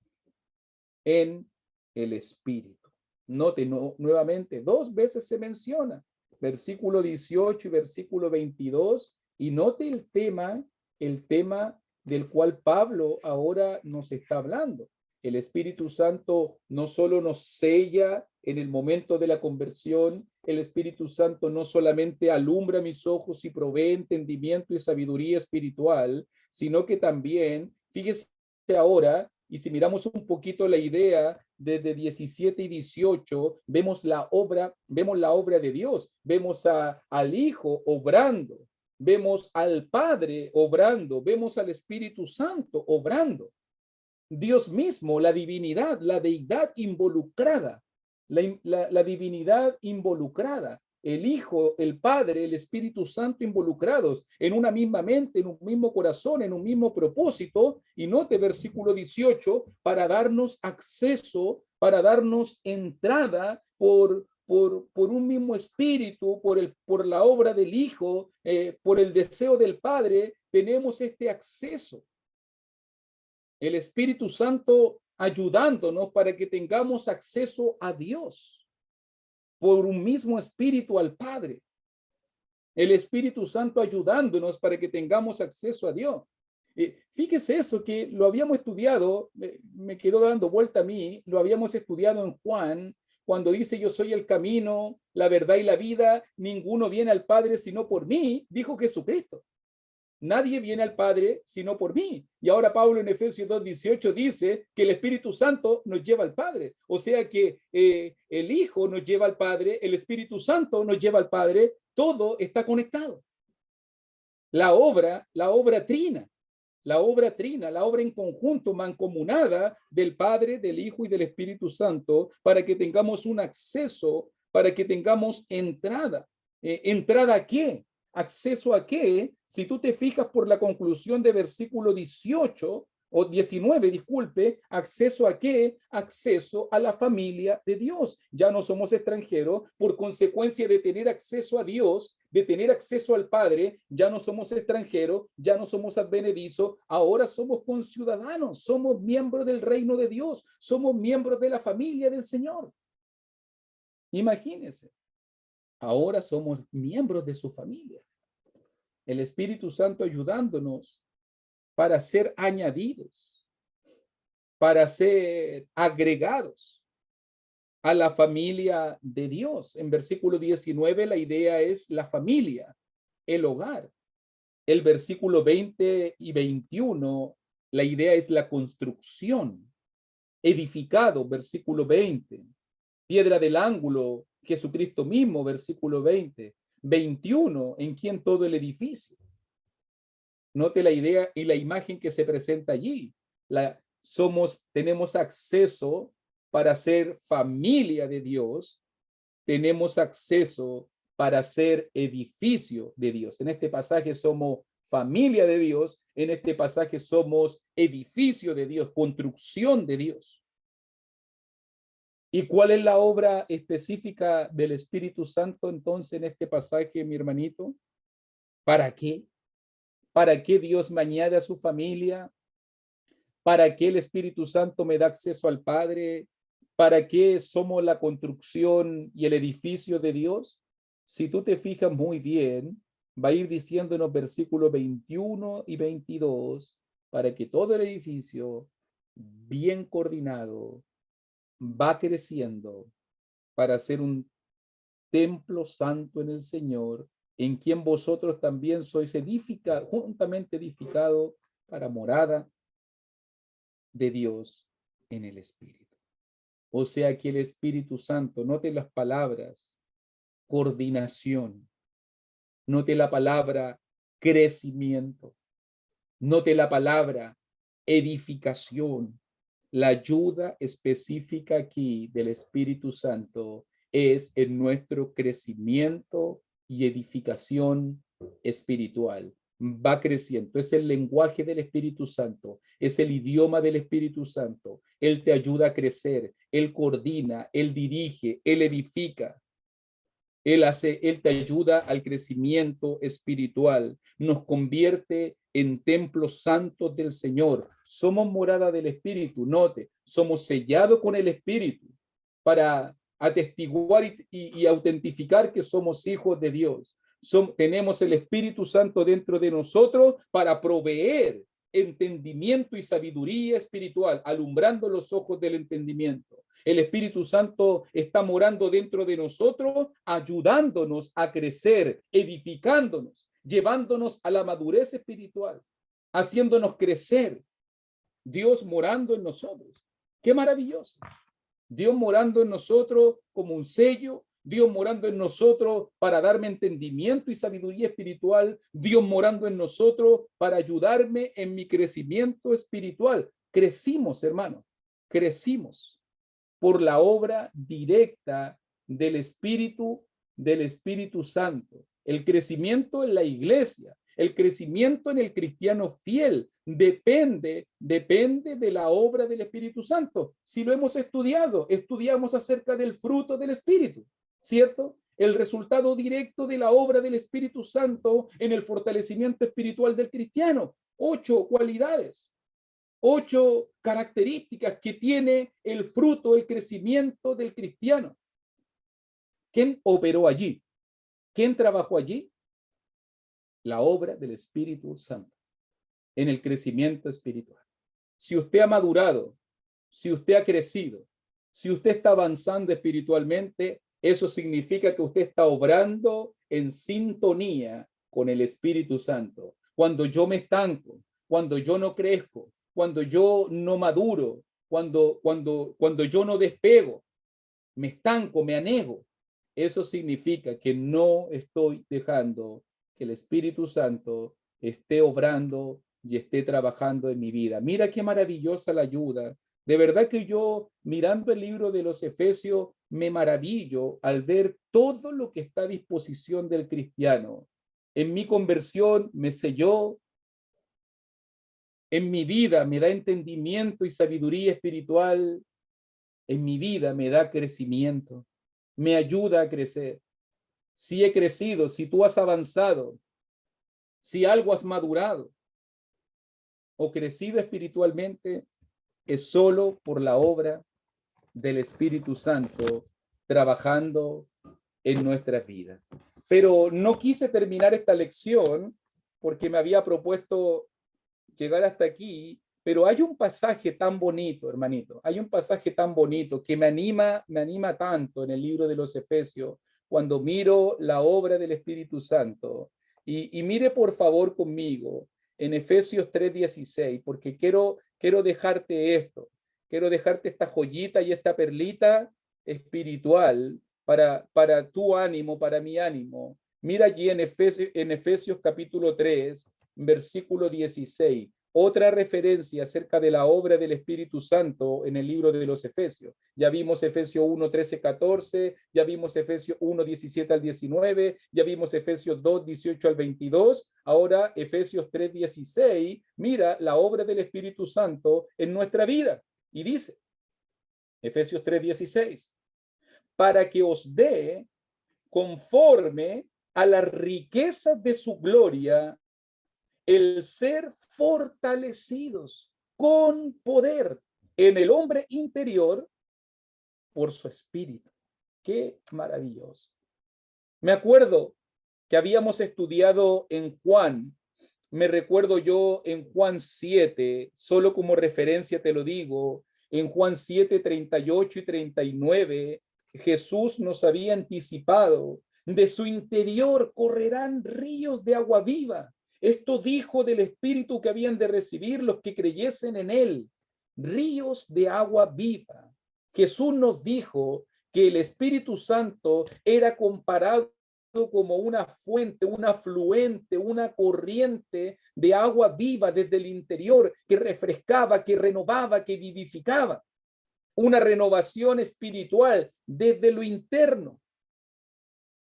en el Espíritu. Note nuevamente, 2 veces se menciona, versículo 18 y versículo 22, y note el tema del cual Pablo ahora nos está hablando. El Espíritu Santo no solo nos sella en el momento de la conversión, el Espíritu Santo no solamente alumbra mis ojos y provee entendimiento y sabiduría espiritual, sino que también, fíjese ahora, y si miramos un poquito la idea desde 17 y 18, vemos la obra de Dios, vemos al Hijo obrando, vemos al Padre obrando, vemos al Espíritu Santo obrando. Dios mismo, la divinidad, la deidad involucrada, la divinidad involucrada, el Hijo, el Padre, el Espíritu Santo involucrados en una misma mente, en un mismo corazón, en un mismo propósito. Y note versículo 18, para darnos acceso, para darnos entrada por un mismo espíritu, por la obra del Hijo, por el deseo del Padre, tenemos este acceso. El Espíritu Santo ayudándonos para que tengamos acceso a Dios por un mismo espíritu al Padre. El Espíritu Santo ayudándonos para que tengamos acceso a Dios. Fíjese eso, que lo habíamos estudiado, me quedó dando vuelta a mí, lo habíamos estudiado en Juan, cuando dice yo soy el camino, la verdad y la vida, ninguno viene al Padre sino por mí, dijo Jesucristo. Nadie viene al Padre sino por mí. Y ahora Pablo en Efesios 2:18 dice que el Espíritu Santo nos lleva al Padre. O sea que el Hijo nos lleva al Padre, el Espíritu Santo nos lleva al Padre, todo está conectado. La obra trina, la obra en conjunto, mancomunada del Padre, del Hijo y del Espíritu Santo, para que tengamos un acceso, para que tengamos entrada. ¿Entrada a qué? ¿Acceso a qué? Si tú te fijas por la conclusión de versículo 18 o 19, disculpe, ¿acceso a qué? Acceso a la familia de Dios. Ya no somos extranjeros, por consecuencia de tener acceso a Dios, de tener acceso al Padre, ya no somos extranjeros, ya no somos advenedizos, ahora somos conciudadanos, somos miembros del reino de Dios, somos miembros de la familia del Señor. Imagínense. Ahora somos miembros de su familia. El Espíritu Santo ayudándonos para ser añadidos, para ser agregados a la familia de Dios. En versículo 19 la idea es la familia, el hogar. El versículo 20 y 21 la idea es la construcción. Edificado, versículo 20. Piedra del ángulo, Jesucristo mismo, versículo 20. 21, en quien todo el edificio. Note la idea y la imagen que se presenta allí. Tenemos acceso para ser familia de Dios, tenemos acceso para ser edificio de Dios. En este pasaje somos familia de Dios, en este pasaje somos edificio de Dios, construcción de Dios. ¿Y cuál es la obra específica del Espíritu Santo entonces en este pasaje, mi hermanito? ¿Para qué? ¿Para qué Dios me añade a su familia? ¿Para qué el Espíritu Santo me da acceso al Padre? ¿Para qué somos la construcción y el edificio de Dios? Si tú te fijas muy bien, va a ir diciendo en los versículos 21 y 22, para que todo el edificio, bien coordinado, va creciendo para ser un templo santo en el Señor, en quien vosotros también sois juntamente edificados para morada de Dios en el Espíritu. O sea que el Espíritu Santo, note las palabras, coordinación, note la palabra crecimiento, note la palabra edificación. La ayuda específica aquí del Espíritu Santo es en nuestro crecimiento y edificación espiritual. Va creciendo. Es el lenguaje del Espíritu Santo, es el idioma del Espíritu Santo. Él te ayuda a crecer, Él coordina, Él dirige, Él edifica. Él te ayuda al crecimiento espiritual, nos convierte en templos santos del Señor. Somos morada del Espíritu, note, somos sellados con el Espíritu para atestiguar y autentificar que somos hijos de Dios. Tenemos el Espíritu Santo dentro de nosotros para proveer entendimiento y sabiduría espiritual, alumbrando los ojos del entendimiento. El Espíritu Santo está morando dentro de nosotros, ayudándonos a crecer, edificándonos, llevándonos a la madurez espiritual, haciéndonos crecer. Dios morando en nosotros. ¡Qué maravilloso! Dios morando en nosotros como un sello, Dios morando en nosotros para darme entendimiento y sabiduría espiritual, Dios morando en nosotros para ayudarme en mi crecimiento espiritual. Crecimos, hermano, crecimos por la obra directa del Espíritu del Espíritu Santo, el crecimiento en la iglesia, el crecimiento en el cristiano fiel, depende de la obra del Espíritu Santo. Si lo hemos estudiado, estudiamos acerca del fruto del Espíritu, ¿cierto? El resultado directo de la obra del Espíritu Santo en el fortalecimiento espiritual del cristiano. 8 cualidades, 8 características que tiene el fruto, el crecimiento del cristiano. ¿Quién operó allí? ¿Quién trabajó allí? La obra del Espíritu Santo en el crecimiento espiritual. Si usted ha madurado, si usted ha crecido, si usted está avanzando espiritualmente, eso significa que usted está obrando en sintonía con el Espíritu Santo. Cuando yo me estanco, cuando yo no crezco, cuando yo no maduro, cuando yo no despego, me estanco, me anego, eso significa que no estoy dejando que el Espíritu Santo esté obrando y esté trabajando en mi vida. Mira qué maravillosa la ayuda. De verdad que yo, mirando el libro de los Efesios, me maravillo al ver todo lo que está a disposición del cristiano. En mi conversión me selló, en mi vida me da entendimiento y sabiduría espiritual, en mi vida me da crecimiento, me ayuda a crecer. Si he crecido, si tú has avanzado, si algo has madurado o crecido espiritualmente, es solo por la obra del Espíritu Santo trabajando en nuestras vidas. Pero no quise terminar esta lección porque me había propuesto llegar hasta aquí, pero hay un pasaje tan bonito, hermanito, hay un pasaje tan bonito que me anima tanto en el libro de los Efesios cuando miro la obra del Espíritu Santo. Y mire por favor conmigo en Efesios 3:16, porque quiero dejarte esto, quiero dejarte esta joyita y esta perlita espiritual para tu ánimo, para mi ánimo. Mira allí en Efesios capítulo 3, versículo 16. Otra referencia acerca de la obra del Espíritu Santo en el libro de los Efesios. Ya vimos Efesios 1, 13, 14, ya vimos Efesios 1, 17 al 19, ya vimos Efesios 2, 18 al 22, ahora Efesios 3, 16, mira la obra del Espíritu Santo en nuestra vida. Y dice, Efesios 3, 16, para que os dé conforme a las riquezas de su gloria el ser fortalecidos con poder en el hombre interior por su espíritu. Qué maravilloso. Me acuerdo que habíamos estudiado en Juan, me recuerdo yo en Juan 7, solo como referencia te lo digo, en Juan 7, 38 y 39, Jesús nos había anticipado, de su interior correrán ríos de agua viva. Esto dijo del Espíritu que habían de recibir los que creyesen en él, ríos de agua viva. Jesús nos dijo que el Espíritu Santo era comparado como una fuente, un afluente, una corriente de agua viva desde el interior que refrescaba, que renovaba, que vivificaba. Una renovación espiritual desde lo interno.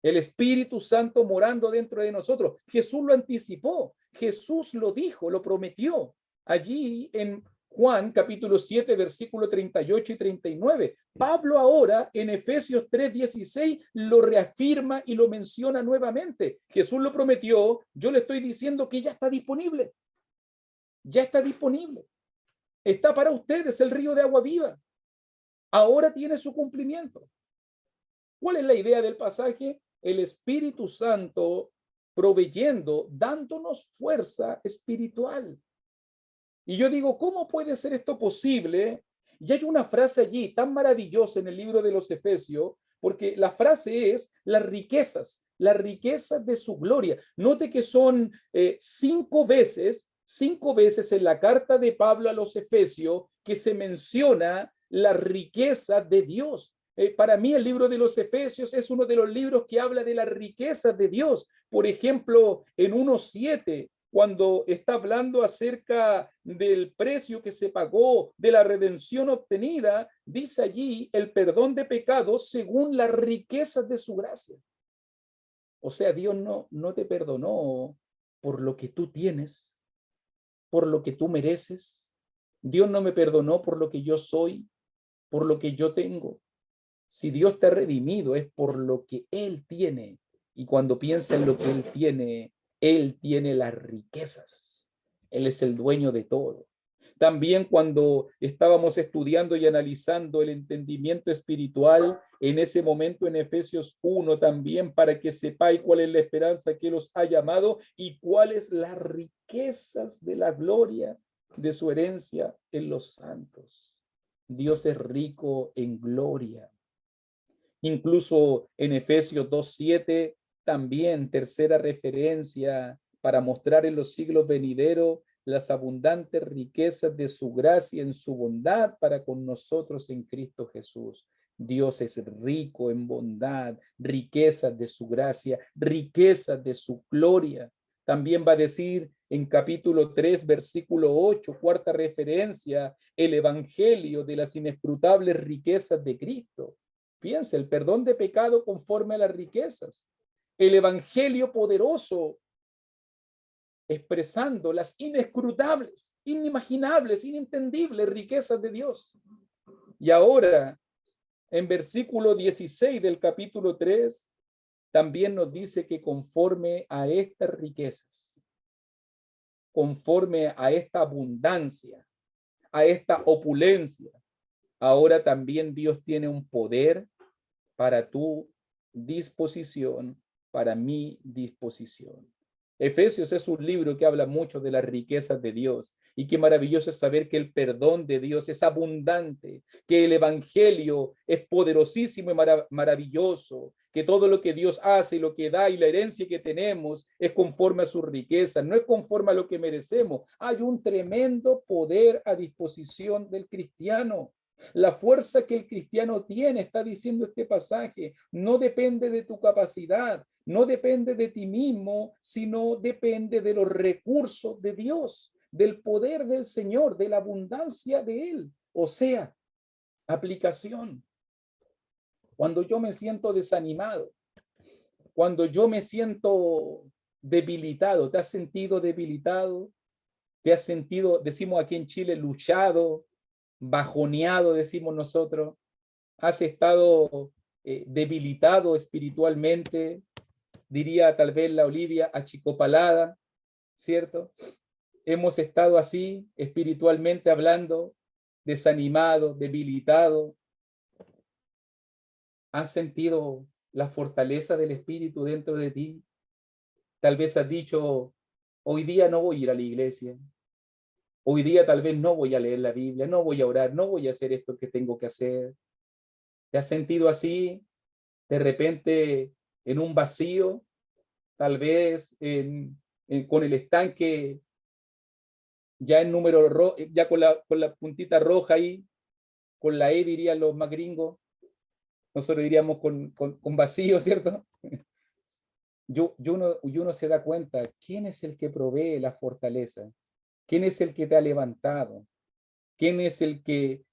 El Espíritu Santo morando dentro de nosotros. Jesús lo anticipó, Jesús lo dijo, lo prometió. Allí en Juan capítulo 7, versículo 38 y 39. Pablo ahora en Efesios 3:16 lo reafirma y lo menciona nuevamente. Jesús lo prometió, yo le estoy diciendo que ya está disponible. Ya está disponible. Está para ustedes el río de agua viva. Ahora tiene su cumplimiento. ¿Cuál es la idea del pasaje? El Espíritu Santo proveyendo, dándonos fuerza espiritual. Y yo digo, ¿cómo puede ser esto posible? Y hay una frase allí tan maravillosa en el libro de los Efesios, porque la frase es las riquezas de su gloria. Note que son 5 veces en la carta de Pablo a los Efesios que se menciona la riqueza de Dios. Para mí el libro de los Efesios es uno de los libros que habla de las riquezas de Dios. Por ejemplo, en 1:7, cuando está hablando acerca del precio que se pagó, de la redención obtenida, dice allí el perdón de pecados según las riquezas de su gracia. O sea, Dios no te perdonó por lo que tú tienes, por lo que tú mereces. Dios no me perdonó por lo que yo soy, por lo que yo tengo. Si Dios te ha redimido es por lo que Él tiene. Y cuando piensa en lo que Él tiene las riquezas. Él es el dueño de todo. También cuando estábamos estudiando y analizando el entendimiento espiritual, en ese momento en Efesios 1 también, para que sepáis cuál es la esperanza que los ha llamado y cuáles las riquezas de la gloria de su herencia en los santos. Dios es rico en gloria. Incluso en Efesios 2:7, también tercera referencia para mostrar en los siglos venideros las abundantes riquezas de su gracia en su bondad para con nosotros en Cristo Jesús. Dios es rico en bondad, riquezas de su gracia, riquezas de su gloria. También va a decir en capítulo 3, versículo 8, cuarta referencia, el evangelio de las inescrutables riquezas de Cristo. Piensa, el perdón de pecado conforme a las riquezas. El evangelio poderoso expresando las inescrutables, inimaginables, inentendibles riquezas de Dios. Y ahora, en versículo 16 del capítulo 3, también nos dice que conforme a estas riquezas, conforme a esta abundancia, a esta opulencia, ahora también Dios tiene un poder para tu disposición, para mi disposición. Efesios es un libro que habla mucho de las riquezas de Dios y qué maravilloso es saber que el perdón de Dios es abundante, que el evangelio es poderosísimo y maravilloso, que todo lo que Dios hace y lo que da y la herencia que tenemos es conforme a sus riquezas, no es conforme a lo que merecemos. Hay un tremendo poder a disposición del cristiano. La fuerza que el cristiano tiene, está diciendo este pasaje, no depende de tu capacidad, no depende de ti mismo, sino depende de los recursos de Dios, del poder del Señor, de la abundancia de Él. O sea, aplicación. Cuando yo me siento desanimado, cuando yo me siento debilitado, ¿te has sentido debilitado? ¿Te has sentido, decimos aquí en Chile, luchado, bajoneado, decimos nosotros? ¿Has estado debilitado espiritualmente? Diría tal vez la Olivia, achicopalada, ¿cierto? Hemos estado así, espiritualmente hablando, desanimado, debilitado. ¿Has sentido la fortaleza del Espíritu dentro de ti? Tal vez has dicho, hoy día no voy a ir a la iglesia. Hoy día tal vez no voy a leer la Biblia, no voy a orar, no voy a hacer esto que tengo que hacer. ¿Te has sentido así? De repente en un vacío, tal vez con el estanque ya en número ya con la puntita roja ahí, con la E dirían los más gringos, nosotros diríamos con vacío, ¿cierto? Uno se da cuenta, ¿quién es el que provee la fortaleza? ¿Quién es el que te ha levantado? ¿Quién es el que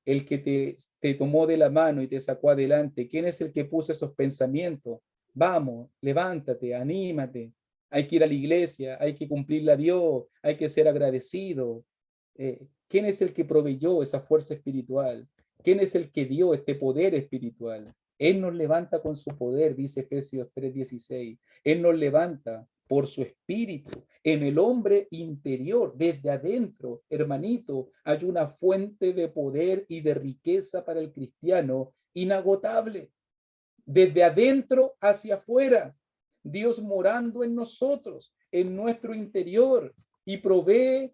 te tomó de la mano y te sacó adelante? ¿Quién es el que puso esos pensamientos? Vamos, levántate, anímate. Hay que ir a la iglesia, hay que cumplirle a Dios, hay que ser agradecido. ¿Quién es el que proveyó esa fuerza espiritual? ¿Quién es el que dio este poder espiritual? Él nos levanta con su poder, dice Efesios 3:16. Él nos levanta por su espíritu. En el hombre interior, desde adentro, hermanito, hay una fuente de poder y de riqueza para el cristiano inagotable. Desde adentro hacia afuera, Dios morando en nosotros, en nuestro interior, y provee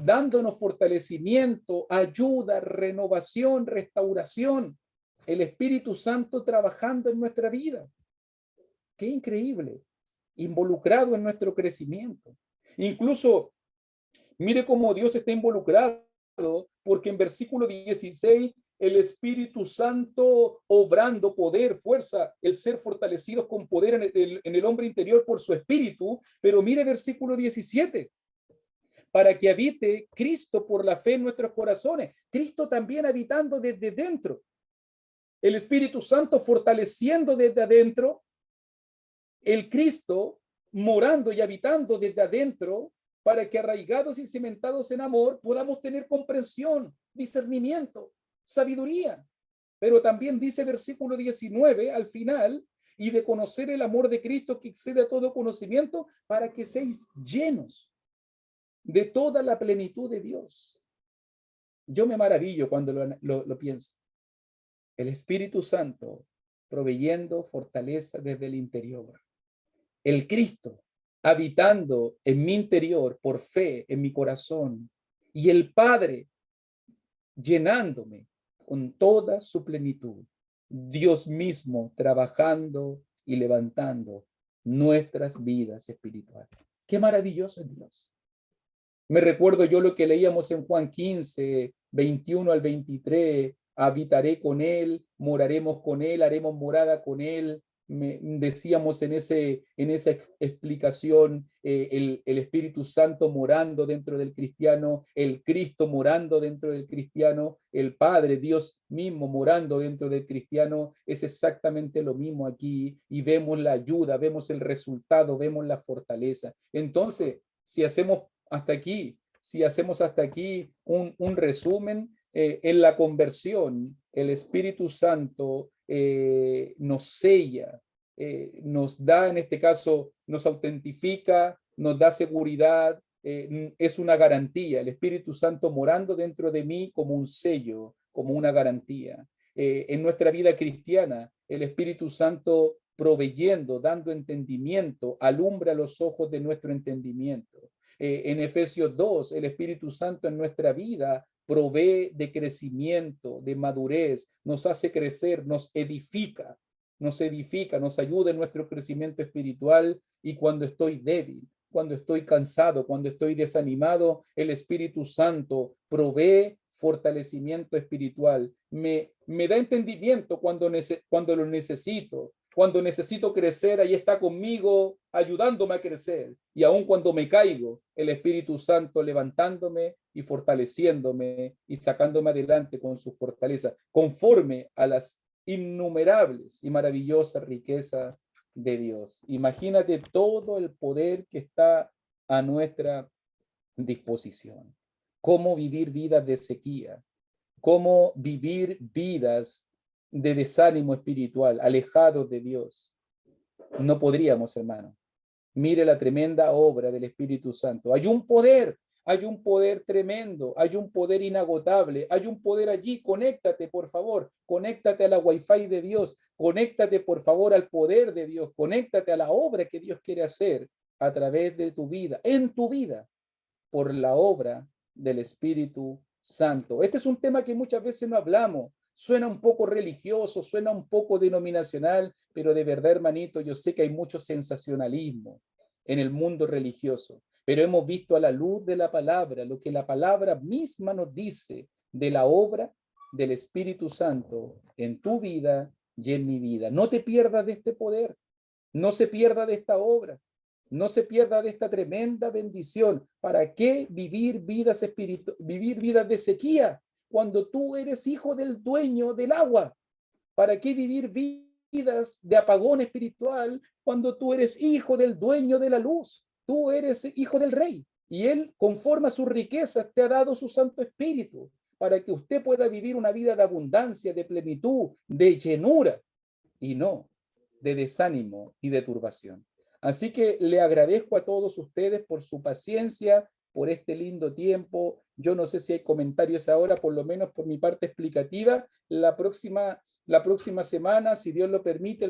dándonos fortalecimiento, ayuda, renovación, restauración. El Espíritu Santo trabajando en nuestra vida. Qué increíble. Involucrado en nuestro crecimiento. Incluso, mire cómo Dios está involucrado, porque en versículo 16, el Espíritu Santo obrando poder, fuerza, el ser fortalecidos con poder en el hombre interior por su Espíritu, pero mire versículo 17, para que habite Cristo por la fe en nuestros corazones, Cristo también habitando desde dentro, el Espíritu Santo fortaleciendo desde adentro, el Cristo morando y habitando desde adentro, para que arraigados y cimentados en amor podamos tener comprensión, discernimiento, sabiduría. Pero también dice versículo 19 al final, y de conocer el amor de Cristo que excede a todo conocimiento, para que seáis llenos de toda la plenitud de Dios. Yo me maravillo cuando lo pienso. El Espíritu Santo proveyendo fortaleza desde el interior. El Cristo habitando en mi interior por fe, en mi corazón. Y el Padre llenándome con toda su plenitud. Dios mismo trabajando y levantando nuestras vidas espirituales. Qué maravilloso es Dios. Me recuerdo yo lo que leíamos en Juan 15, 21 al 23, habitaré con él, moraremos con él, haremos morada con él. Decíamos en esa explicación, el Espíritu Santo morando dentro del cristiano, el Cristo morando dentro del cristiano, el Padre, Dios mismo morando dentro del cristiano. Es exactamente lo mismo aquí, y vemos la ayuda, vemos el resultado, vemos la fortaleza. Entonces, si hacemos hasta aquí un resumen, en la conversión, el Espíritu Santo nos sella, nos da, en este caso, nos autentifica, nos da seguridad, es una garantía. El Espíritu Santo morando dentro de mí como un sello, como una garantía. En nuestra vida cristiana, el Espíritu Santo proveyendo, dando entendimiento, alumbra los ojos de nuestro entendimiento. En Efesios 2, el Espíritu Santo en nuestra vida provee de crecimiento, de madurez, nos hace crecer, nos edifica, nos ayuda en nuestro crecimiento espiritual. Y cuando estoy débil, cuando estoy cansado, cuando estoy desanimado, el Espíritu Santo provee fortalecimiento espiritual, me da entendimiento cuando lo necesito. Cuando necesito crecer, ahí está conmigo, ayudándome a crecer. Y aun cuando me caigo, el Espíritu Santo levantándome y fortaleciéndome y sacándome adelante con su fortaleza, conforme a las innumerables y maravillosas riquezas de Dios. Imagínate todo el poder que está a nuestra disposición. Cómo vivir vidas de sequía, cómo vivir vidas de desánimo espiritual, alejados de Dios. No podríamos, hermano. Mire la tremenda obra del Espíritu Santo. Hay un poder tremendo, hay un poder inagotable, hay un poder allí. Conéctate, por favor, conéctate a la Wi-Fi de Dios, conéctate, por favor, al poder de Dios, conéctate a la obra que Dios quiere hacer a través de tu vida, en tu vida, por la obra del Espíritu Santo. Este es un tema que muchas veces no hablamos. Suena un poco religioso, suena un poco denominacional, pero de verdad, hermanito, yo sé que hay mucho sensacionalismo en el mundo religioso, pero hemos visto a la luz de la palabra lo que la palabra misma nos dice de la obra del Espíritu Santo en tu vida y en mi vida. No te pierdas de este poder, no se pierda de esta obra, no se pierda de esta tremenda bendición. ¿Para qué vivir vidas de sequía cuando tú eres hijo del dueño del agua? ¿Para qué vivir vidas de apagón espiritual cuando tú eres hijo del dueño de la luz? Tú eres hijo del Rey, y Él, conforme a sus riquezas, te ha dado su Santo Espíritu para que usted pueda vivir una vida de abundancia, de plenitud, de llenura, y no de desánimo y de turbación. Así que le agradezco a todos ustedes por su paciencia, por este lindo tiempo. Yo no sé si hay comentarios ahora, por lo menos por mi parte explicativa. La próxima semana, si Dios lo permite,